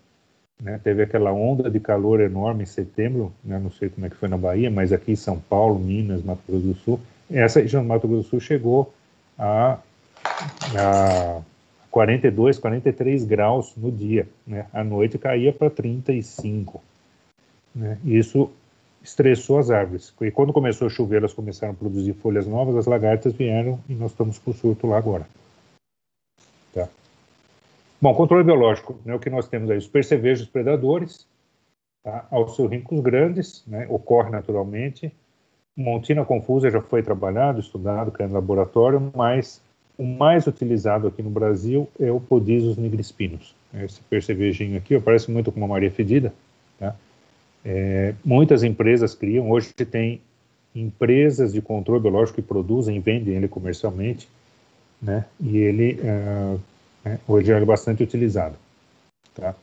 né, teve aquela onda de calor enorme em setembro, né, não sei como é que foi na Bahia, mas aqui em São Paulo, Minas, Mato Grosso do Sul, essa região do Mato Grosso do Sul chegou a 42, 43 graus no dia, né, à noite caía para 35. Né, isso estressou as árvores. E quando começou a chover, elas começaram a produzir folhas novas, as lagartas vieram e nós estamos com o surto lá agora. Tá? Bom, controle biológico, né, o que nós temos aí, os percevejos predadores, tá, alceorríncos grandes, né, ocorre naturalmente. Montina confusa já foi trabalhado, estudado, criado em laboratório, mas o mais utilizado aqui no Brasil é o Podizos nigrispinus. Esse percevejinho aqui, parece muito com uma Maria Fedida, tá? Muitas empresas criam, hoje tem empresas de controle biológico que produzem e vendem ele comercialmente, né? E ele hoje é bastante utilizado. Tá?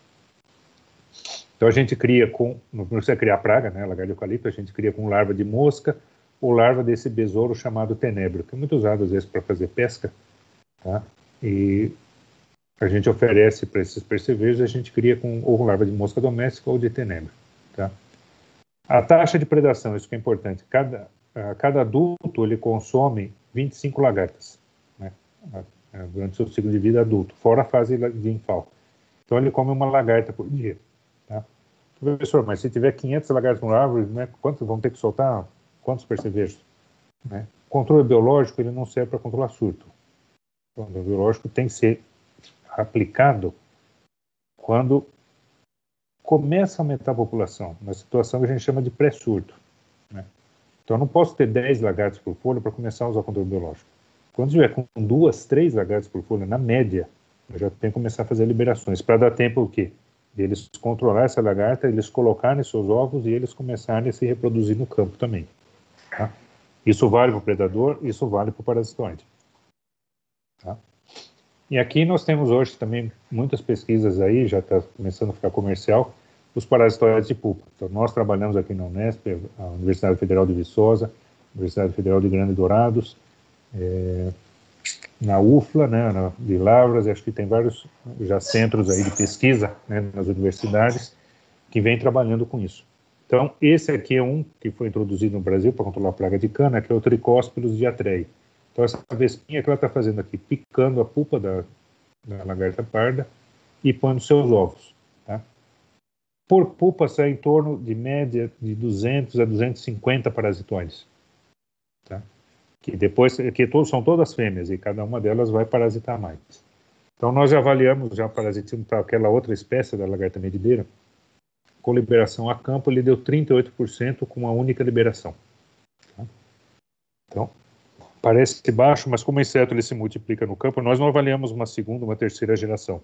Então a gente cria não precisa criar praga, né? Lagarto de eucalipto, a gente cria com larva de mosca ou larva desse besouro chamado tenebro, que é muito usado às vezes para fazer pesca, tá? E a gente oferece para esses percevejos, a gente cria com ou larva de mosca doméstica ou de tenebra. Tá? A taxa de predação, isso que é importante, cada adulto ele consome 25 lagartas, né? Durante o seu ciclo de vida adulto, fora a fase de infal. Então ele come uma lagarta por dia. Tá? Professor, mas se tiver 500 lagartas por árvore, né, quantos vão ter que soltar? Quantos percevejos? Né? O controle biológico ele não serve para controlar surto. O controle biológico tem que ser aplicado quando começa a aumentar a população, na situação que a gente chama de pré-surto. Né? Então, eu não posso ter 10 lagartos por folha para começar a usar o controle biológico. Quando tiver com 2, 3 lagartos por folha, na média, eu já tenho que começar a fazer liberações, para dar tempo o quê? De eles controlar essa lagarta, eles colocarem seus ovos e eles começarem a se reproduzir no campo também. Tá? Isso vale para o predador, isso vale para o parasitoide. Tá? E aqui nós temos hoje também muitas pesquisas aí, já está começando a ficar comercial, os parasitoides de pupa. Então, nós trabalhamos aqui na Unesp, a Universidade Federal de Viçosa, Universidade Federal de Grande Dourados, na UFLA, né, de Lavras, acho que tem vários já centros aí de pesquisa, né, nas universidades, que vem trabalhando com isso. Então, esse aqui é um que foi introduzido no Brasil para controlar a praga de cana, que é o Tricóspilus diatrei. Então, essa vespinha que ela está fazendo aqui, picando a pupa da lagarta parda e pondo seus ovos. Tá? Por pupa sai em torno de média de 200 a 250 parasitoides. Tá? Que depois, são todas fêmeas e cada uma delas vai parasitar mais. Então, nós já avaliamos já parasitismo para aquela outra espécie da lagarta medideira. Com liberação a campo, ele deu 38% com uma única liberação. Tá? Então, parece baixo, mas como o inseto ele se multiplica no campo, nós não avaliamos uma segunda, uma terceira geração.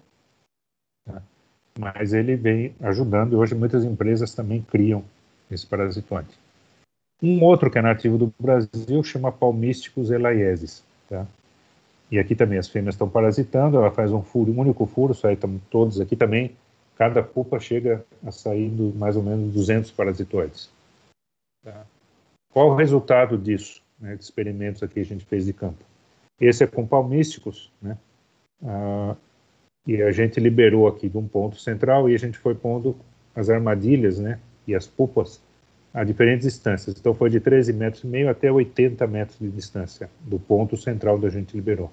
Tá? Mas ele vem ajudando, e hoje muitas empresas também criam esse parasitoide. Um outro que é nativo do Brasil chama Palmísticus elaieses. Tá? E aqui também as fêmeas estão parasitando, ela faz um único furo, sai todos aqui também, cada pupa chega a sair mais ou menos 200 parasitoides. Tá? Qual o resultado disso, né, de experimentos aqui que a gente fez de campo? Esse é com palmísticos, né? E a gente liberou aqui de um ponto central e a gente foi pondo as armadilhas, né, e as pupas a diferentes distâncias. Então foi de 13,5 metros até 80 metros de distância do ponto central onde a gente liberou.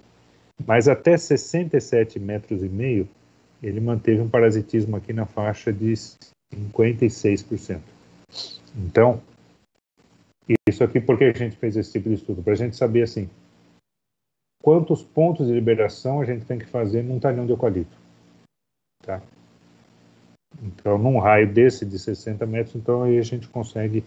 Mas até 67,5 metros ele manteve um parasitismo aqui na faixa de 56%. Então, isso aqui, por que a gente fez esse tipo de estudo? Para a gente saber, assim, quantos pontos de liberação a gente tem que fazer num talhão de eucalipto. Tá? Então, num raio desse de 60 metros, então aí a gente consegue,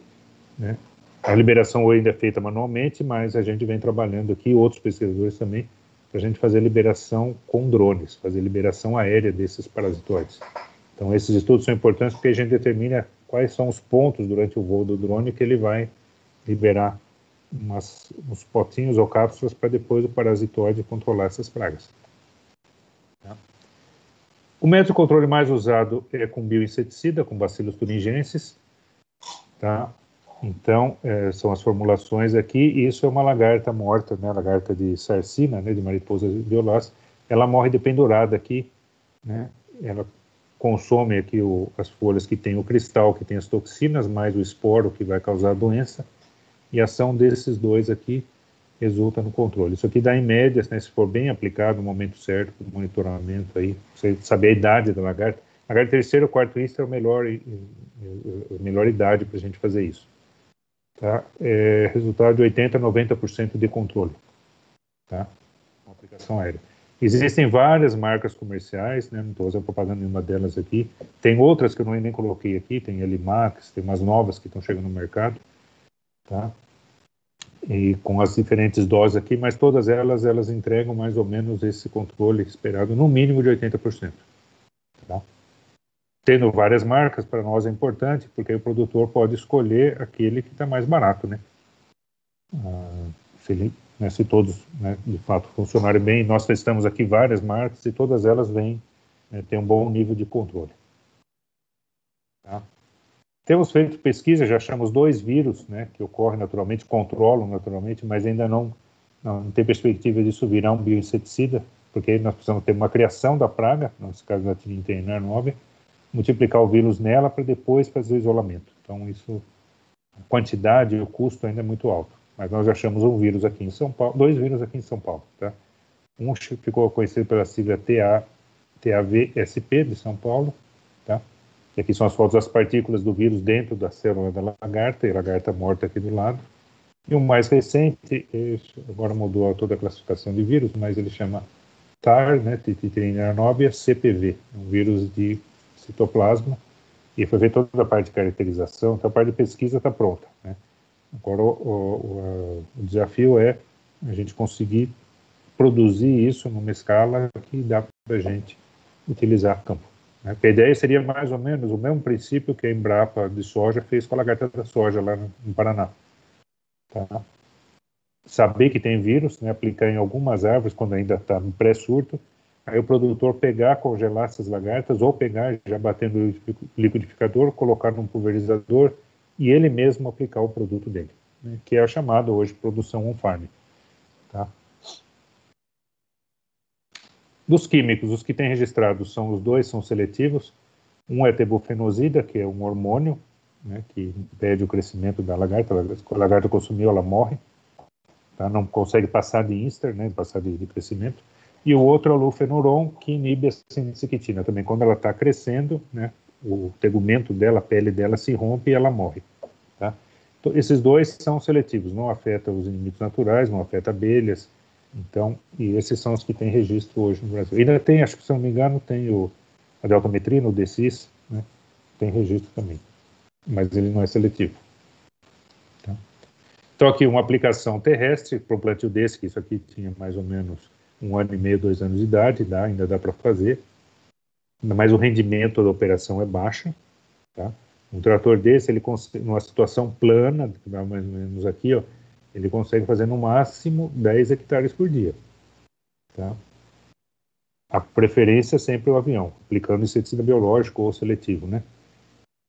né? A liberação ainda é feita manualmente, mas a gente vem trabalhando aqui, outros pesquisadores também, para a gente fazer liberação com drones, fazer liberação aérea desses parasitoides. Então, esses estudos são importantes porque a gente determina quais são os pontos durante o voo do drone que ele vai liberar uns potinhos ou cápsulas para depois o parasitoide controlar essas pragas. Tá? O método de controle mais usado é com bioinseticida, com Bacillus thuringiensis. Tá? Então, são as formulações aqui, e isso é uma lagarta morta, né, lagarta de sarcina, né, de mariposa violaz. Ela morre dependurada aqui, né, ela consome aqui as folhas que tem o cristal, que tem as toxinas, mais o esporo que vai causar a doença, e a ação desses dois aqui resulta no controle. Isso aqui dá em média, né, se for bem aplicado no momento certo, com monitoramento aí, você saber a idade da lagarta. A lagarta terceiro ou quarto istro é a melhor idade para a gente fazer isso. Tá? Resultado de 80% a 90% de controle. Tá? Uma aplicação aérea. Existem várias marcas comerciais, né? Não estou fazendo propaganda nenhuma delas aqui. Tem outras que eu nem coloquei aqui, tem Elimax, tem umas novas que estão chegando no mercado. Tá? E com as diferentes doses aqui, mas todas elas entregam mais ou menos esse controle esperado, no mínimo de 80%. Tá? Tendo várias marcas, para nós é importante, porque o produtor pode escolher aquele que está mais barato, né? Se todos, né, de fato funcionarem bem, nós testamos aqui várias marcas e todas elas têm um bom nível de controle. Tá? Temos feito pesquisa, já achamos 2 vírus, né, que ocorrem naturalmente, controlam naturalmente, mas ainda não tem perspectiva disso virar um bioinseticida. porque nós precisamos ter uma criação da praga, nesse caso da Trinitenia nove, multiplicar o vírus nela para depois fazer o isolamento. Então, isso, a quantidade e o custo ainda é muito alto. Mas nós achamos um vírus aqui em São Paulo, 2 vírus aqui em São Paulo, tá? Um ficou conhecido pela sigla TAVSP de São Paulo, tá? E aqui são as fotos das partículas do vírus dentro da célula da lagarta, e a lagarta morta aqui do lado. E o mais recente, agora mudou toda a classificação de vírus, mas ele chama TAR, né, Trinitenia nobia, CPV, um vírus de citoplasma, e foi feita toda a parte de caracterização, então a parte de pesquisa está pronta, né? Agora o desafio é a gente conseguir produzir isso numa escala que dá para a gente utilizar a campo, né? A ideia seria mais ou menos o mesmo princípio que a Embrapa de soja fez com a lagarta da soja lá no Paraná. Tá? Saber que tem vírus, né, aplicar em algumas árvores quando ainda está no pré-surto, aí o produtor pegar, congelar essas lagartas, ou pegar, já batendo no liquidificador, colocar num pulverizador e ele mesmo aplicar o produto dele, né, que é a chamada hoje produção on-farm. Tá? Dos químicos, os que têm registrados são os dois, são seletivos. Um é tebufenosida, que é um hormônio, né, que impede o crescimento da lagarta. Se a lagarta consumiu, ela morre. Tá? Não consegue passar de íster, né, passar de crescimento. E o outro é o lufenuron, que inibe a sinciquitina. Também, quando ela está crescendo, né, o tegumento dela, a pele dela se rompe e ela morre. Tá? Então, esses dois são seletivos, não afetam os inimigos naturais, não afetam abelhas. Então, e esses são os que têm registro hoje no Brasil. Ainda tem, acho que se não me engano, tem a deltametrina, o DCIS, né, tem registro também, mas ele não é seletivo. Tá? Então, aqui uma aplicação terrestre para um plantio desse, que isso aqui tinha mais ou menos 1 ano e meio, 2 anos de idade, ainda dá para fazer, mas o rendimento da operação é baixo. Tá? Um trator desse, ele numa situação plana, mais ou menos aqui, ó, ele consegue fazer no máximo 10 hectares por dia. Tá? A preferência é sempre o avião, aplicando inseticida biológico ou seletivo, né?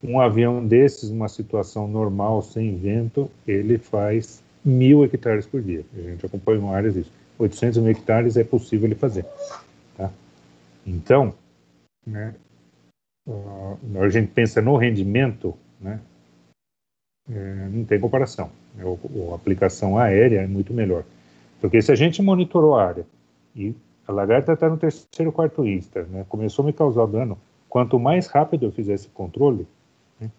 Um avião desses, numa situação normal, sem vento, ele faz 1.000 hectares por dia. A gente acompanha áreas disso. 800 mil hectares é possível ele fazer. Tá? Então, né, a gente pensa no rendimento, né, não tem comparação. A aplicação aérea é muito melhor. Porque se a gente monitorou a área e a lagarta está no terceiro, quarto íster, né, começou a me causar dano, quanto mais rápido eu fizer esse controle, né,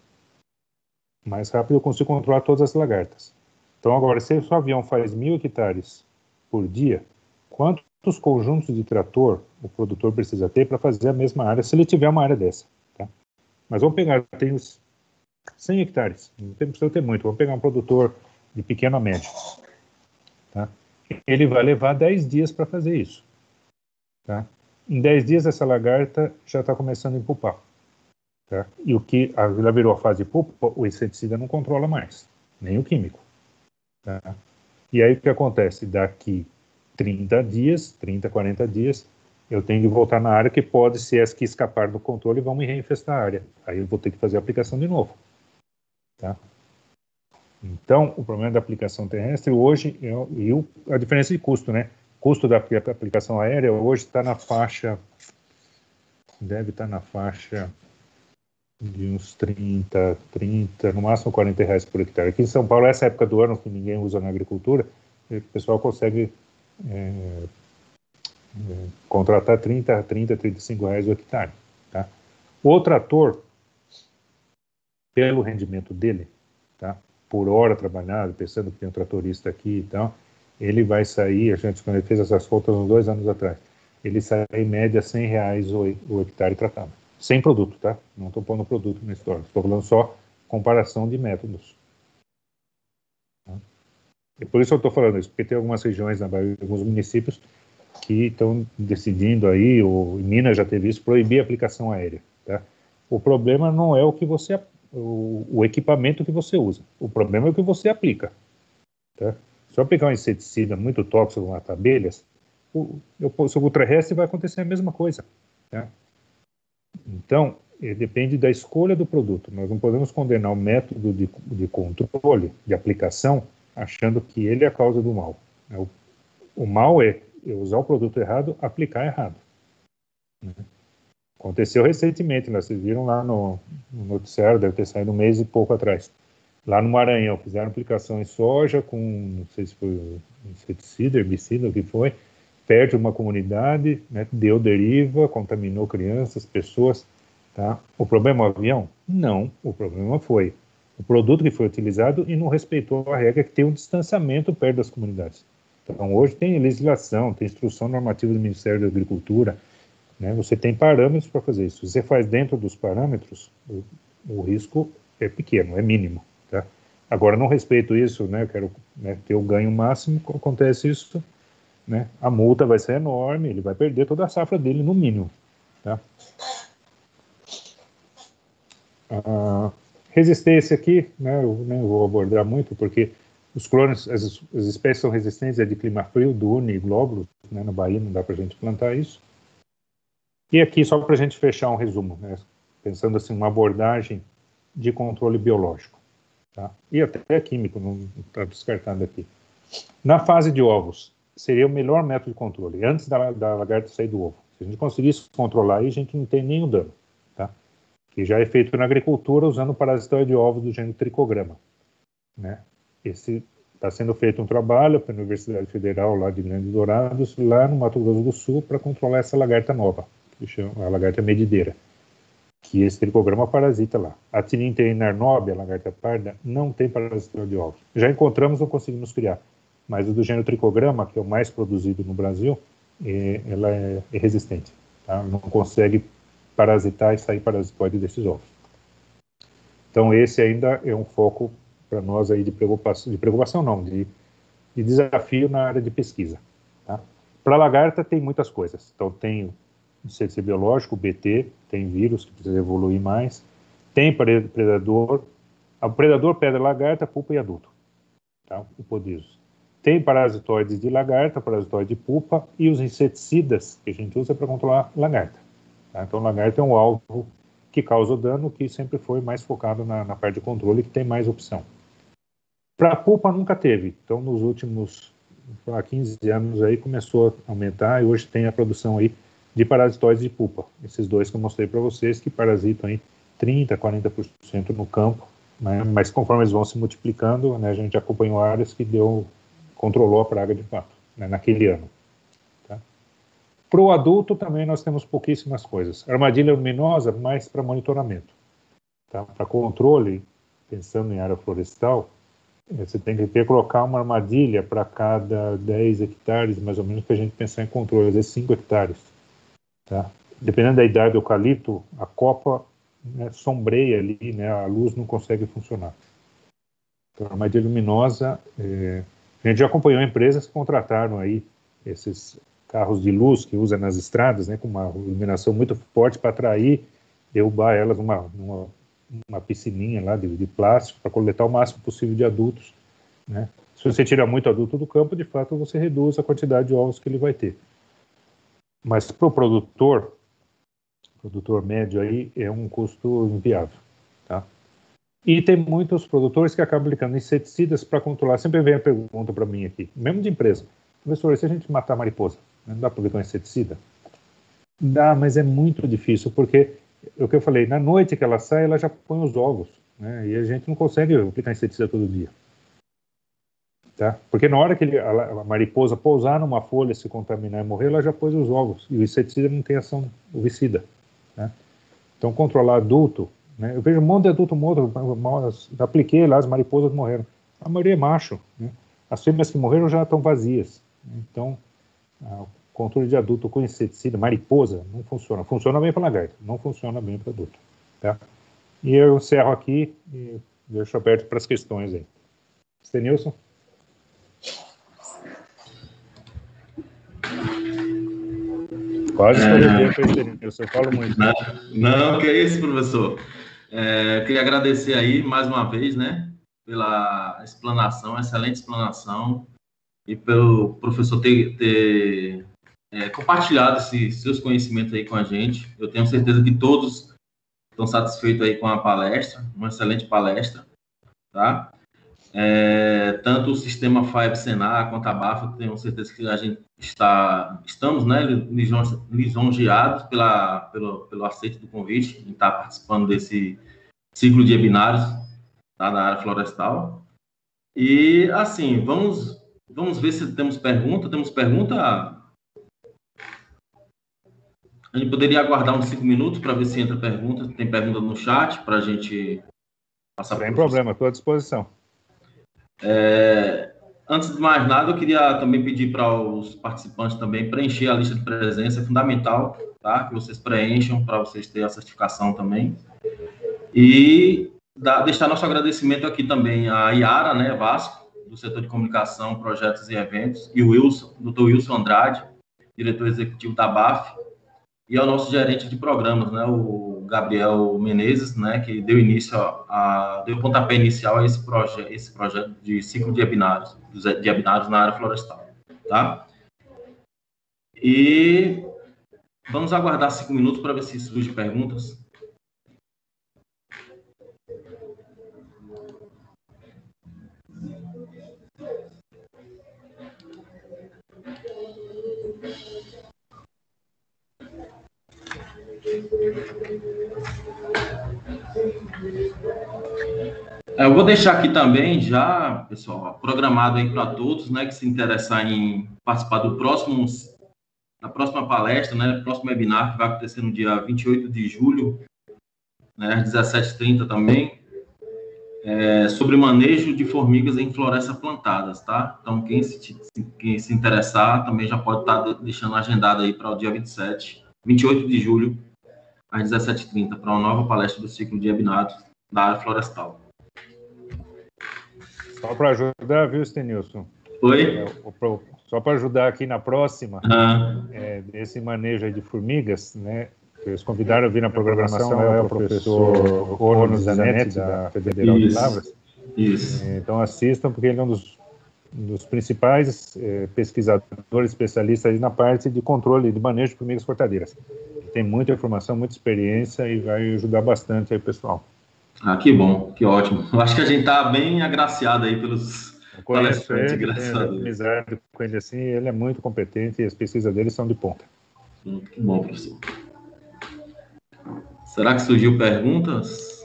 mais rápido eu consigo controlar todas as lagartas. Então agora, se o seu avião faz 1.000 hectares por dia, quantos conjuntos de trator o produtor precisa ter para fazer a mesma área, se ele tiver uma área dessa? Tá? Mas vamos pegar, tem os 100 hectares, não precisa ter muito, vamos pegar um produtor de pequeno a médio. Tá? Ele vai levar 10 dias para fazer isso. Tá? Em 10 dias, essa lagarta já está começando a empupar. Tá? E o que ela virou a fase de pupa, o inseticida não controla mais, nem o químico. Tá? E aí o que acontece? Daqui 30 dias, 30, 40 dias, eu tenho que voltar na área que pode ser as que escapar do controle e vão me reinfestar a área. Aí eu vou ter que fazer a aplicação de novo. Tá? Então, o problema da aplicação terrestre hoje é a diferença de custo, né? O custo da aplicação aérea hoje está na faixa, deve estar na faixa de uns 30, no máximo R$ 40 por hectare. Aqui em São Paulo, essa época do ano que ninguém usa na agricultura, o pessoal consegue contratar 35 reais o hectare. Tá? O trator, pelo rendimento dele, tá? Por hora trabalhada, pensando que tem um tratorista aqui e tal, ele vai sair, a gente quando ele fez essas contas uns 2 anos atrás, ele sai em média R$ 100 o hectare tratado. Sem produto, tá? Não estou pondo produto na história, estou falando só comparação de métodos. Tá? E por isso eu estou falando isso, porque tem algumas regiões na Bahia, alguns municípios que estão decidindo aí, ou em Minas já teve isso, proibir a aplicação aérea. Tá? O problema não é o que você o equipamento que você usa. O problema é o que você aplica. Tá? Se eu aplicar um inseticida muito tóxico, matar abelhas, o terrestre vai acontecer a mesma coisa. Tá? Então, depende da escolha do produto. Nós não podemos condenar o método de controle, de aplicação, achando que ele é a causa do mal. O mal é usar o produto errado, aplicar errado. Né? Aconteceu recentemente, né? Vocês viram lá no noticiário, deve ter saído um mês e pouco atrás. Lá no Maranhão, fizeram aplicação em soja com, não sei se foi inseticida, herbicida, o que foi, perto de uma comunidade, né? Deu deriva, contaminou crianças, pessoas. Tá? O problema é o avião? Não, o problema foi o produto que foi utilizado e não respeitou a regra que tem um distanciamento perto das comunidades. Então, hoje tem legislação, tem instrução normativa do Ministério da Agricultura, né? Você tem parâmetros para fazer isso. Se você faz dentro dos parâmetros, o risco é pequeno, é mínimo. Tá? Agora, não respeito isso, né? Eu quero, né, ter o ganho máximo, acontece isso, né? A multa vai ser enorme, ele vai perder toda a safra dele no mínimo. Tá? A resistência aqui, né, eu nem vou abordar muito, porque os clones, as espécies são resistentes a de clima frio, dune e glóbulos, né, na Bahia não dá para a gente plantar isso. E aqui, só para a gente fechar um resumo, né, pensando assim, uma abordagem de controle biológico, tá? E até químico, não está descartado aqui. Na fase de ovos, seria o melhor método de controle, antes da lagarta sair do ovo. Se a gente conseguisse controlar aí, a gente não tem nenhum dano, tá? Que já é feito na agricultura usando o parasitóide de ovos do gênero tricograma, né? Esse está sendo feito um trabalho pela Universidade Federal lá de Grande Dourados, lá no Mato Grosso do Sul, para controlar essa lagarta nova, que chama a lagarta medideira, que esse tricograma parasita lá. A Tininteina arnobi, a lagarta parda, não tem parasitóide de ovos. Já encontramos, não conseguimos criar, mas o do gênero tricograma, que é o mais produzido no Brasil, ela é resistente, tá? Não consegue parasitar e sair parasitóide desses ovos. Então esse ainda é um foco para nós aí de preocupação não, de desafio na área de pesquisa. Tá? Para lagarta tem muitas coisas. Então tem o CC biológico, o BT, tem vírus que precisa evoluir mais, tem predador, o predador pedra lagarta, pupa e adulto, tá? O podísio. Tem parasitoides de lagarta, parasitoide de pupa e os inseticidas que a gente usa para controlar lagarta. Tá? Então lagarta é um alvo que causa o dano, que sempre foi mais focado na parte de controle, que tem mais opção. Para a pupa nunca teve, então nos últimos 15 anos aí começou a aumentar e hoje tem a produção aí de parasitoides de pupa, esses dois que eu mostrei para vocês que parasitam aí 30%, 40% no campo, né? Mas conforme eles vão se multiplicando, né, a gente acompanhou áreas que controlou a praga de fato, né, naquele ano. Tá? Para o adulto também nós temos pouquíssimas coisas, armadilha luminosa mais para monitoramento, tá? Para controle, pensando em área florestal, você tem que colocar uma armadilha para cada 10 hectares, mais ou menos, para a gente pensar em controle, às vezes 5 hectares. Tá? Dependendo da idade do eucalipto, a copa, né, sombreia ali, né, a luz não consegue funcionar. Então, a armadilha luminosa, a gente já acompanhou empresas que contrataram aí esses carros de luz que usa nas estradas, né, com uma iluminação muito forte para atrair, derrubar elas numa piscininha lá de plástico para coletar o máximo possível de adultos, né? Se você tira muito adulto do campo, de fato você reduz a quantidade de ovos que ele vai ter. Mas para o produtor médio aí é um custo inviável, tá? E tem muitos produtores que acabam aplicando inseticidas para controlar. Sempre vem a pergunta para mim aqui, mesmo de empresa: professor, se a gente matar a mariposa, não dá para aplicar um inseticida? Dá, mas é muito difícil, porque o que eu falei, na noite que ela sai, ela já põe os ovos, né? E a gente não consegue aplicar inseticida todo dia. Tá? Porque na hora que a mariposa pousar numa folha, se contaminar e morrer, ela já pôs os ovos. E o inseticida não tem ação ovicida. Né? Então, controlar adulto, né? Eu vejo um monte de adulto morto, apliquei lá, as mariposas morreram. A maioria é macho. Né? As fêmeas que morreram já estão vazias. Então, o controle de adulto com inseticida, mariposa, não funciona. Funciona bem para lagarta, não funciona bem para adulto. Tá? E eu encerro aqui e deixo aberto para as questões aí. Stenilson? Quase estou tempo, eu falo muito. Não, que é isso, professor. Queria agradecer aí mais uma vez, né, pela explanação, excelente explanação, e pelo professor ter compartilhado esses seus conhecimentos aí com a gente. Eu tenho certeza que todos estão satisfeitos aí com a palestra, uma excelente palestra, tá? tanto o sistema FAEB Senar quanto a BAFA, tenho certeza que a gente estamos, né, lisonjeados pelo aceite do convite, em estar participando desse ciclo de webinários, tá, da área florestal. E, assim, vamos ver se temos pergunta. Temos pergunta? A gente poderia aguardar uns 5 minutos para ver se entra pergunta. Tem pergunta no chat para a gente passar por. Sem problema, estou à disposição. Antes de mais nada, eu queria também pedir para os participantes também preencher a lista de presença. É fundamental, tá? Que vocês preencham para vocês terem a certificação também. E deixar nosso agradecimento aqui também à Yara, né, Vasco, do setor de comunicação, projetos e eventos, e o Wilson, Dr. Wilson Andrade, diretor executivo da BAF, e ao nosso gerente de programas, né, o Gabriel Menezes, né, que deu início deu pontapé inicial a esse projeto de ciclo de webinários na área florestal, tá? E vamos aguardar 5 minutos para ver se surgem perguntas. Eu vou deixar aqui também já, pessoal, programado aí para todos, né, que se interessar em participar da próxima palestra, né, próximo webinar, que vai acontecer no dia 28 de julho, né, às 17h30 também, sobre manejo de formigas em florestas plantadas, tá? Então, quem se interessar também já pode estar deixando agendado aí para o dia 28 de julho, às 17h30, para uma nova palestra do ciclo de webinários da área florestal. Só para ajudar, viu, Stenilson? Oi? Só para ajudar aqui na próxima, desse manejo aí de formigas, né? Eles convidaram a vir na programação é o professor Orno Zanetti, da Federal de Lavras. Isso. Então assistam, porque ele é um dos principais pesquisadores, especialistas aí na parte de controle de manejo de formigas cortadeiras. Tem muita informação, muita experiência e vai ajudar bastante aí, pessoal. Que bom, que ótimo. Eu acho que a gente está bem agraciado aí pelos palestrantes, graças a Deus. Amizade com ele assim, ele é muito competente e as pesquisas dele são de ponta. Que bom, professor. Será que surgiu perguntas?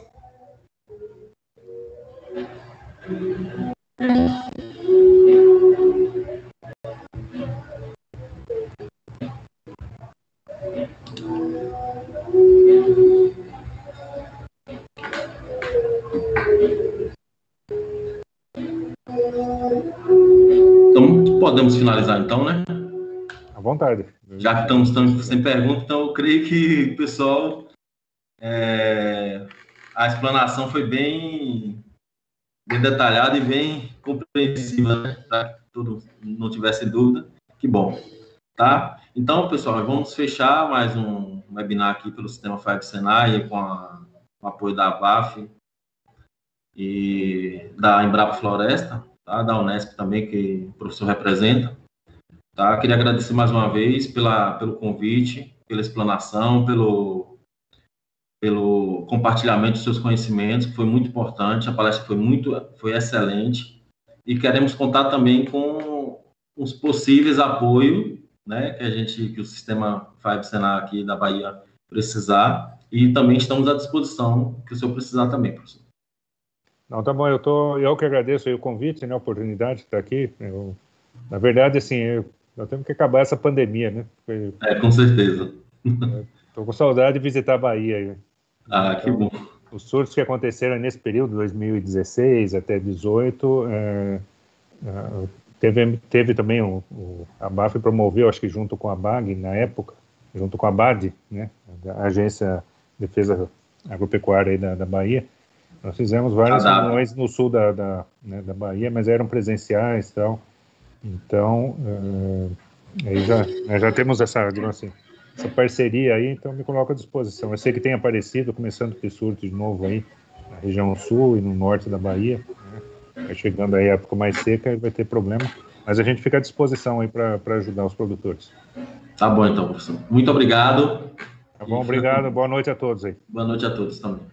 Então, podemos finalizar então, né? À vontade. Já que estamos sem pergunta, então eu creio que, pessoal, a explanação foi bem detalhada e bem compreensiva, né? Para que todos não tivessem dúvida. Que bom, tá? Então, pessoal, vamos fechar mais um webinar aqui pelo Sistema FAEB Senai, com o apoio da BAF e da Embrapa Floresta, tá? Da Unesp também, que o professor representa. Tá? Queria agradecer mais uma vez pelo convite, pela explanação, pelo compartilhamento dos seus conhecimentos, que foi muito importante. A palestra foi excelente. E queremos contar também com os possíveis apoios, né, que o Sistema FAEB Senar aqui da Bahia precisar. E também estamos à disposição, que o senhor precisar também, professor. Não, tá bom, eu que agradeço aí o convite, né, a oportunidade de estar aqui. Na verdade, assim, nós temos que acabar essa pandemia, né? Com certeza. Estou com saudade de visitar a Bahia. Então, que bom. Os surtos que aconteceram nesse período, 2016 até 2018, teve também a BAF promoveu, acho que junto com a BAG, na época, junto com a BAD, né, a Agência de Defesa Agropecuária aí da Bahia. Nós fizemos várias reuniões no sul da Bahia, mas eram presenciais e tal. Então, aí já temos essa, digamos assim, essa parceria aí, então me coloco à disposição. Eu sei que tem aparecido, começando o surto de novo aí, na região sul e no norte da Bahia, né? Vai chegando aí a época mais seca e vai ter problema, mas a gente fica à disposição aí para ajudar os produtores. Tá bom então, professor. Muito obrigado. Tá bom, obrigado. Boa noite a todos aí. Boa noite a todos também.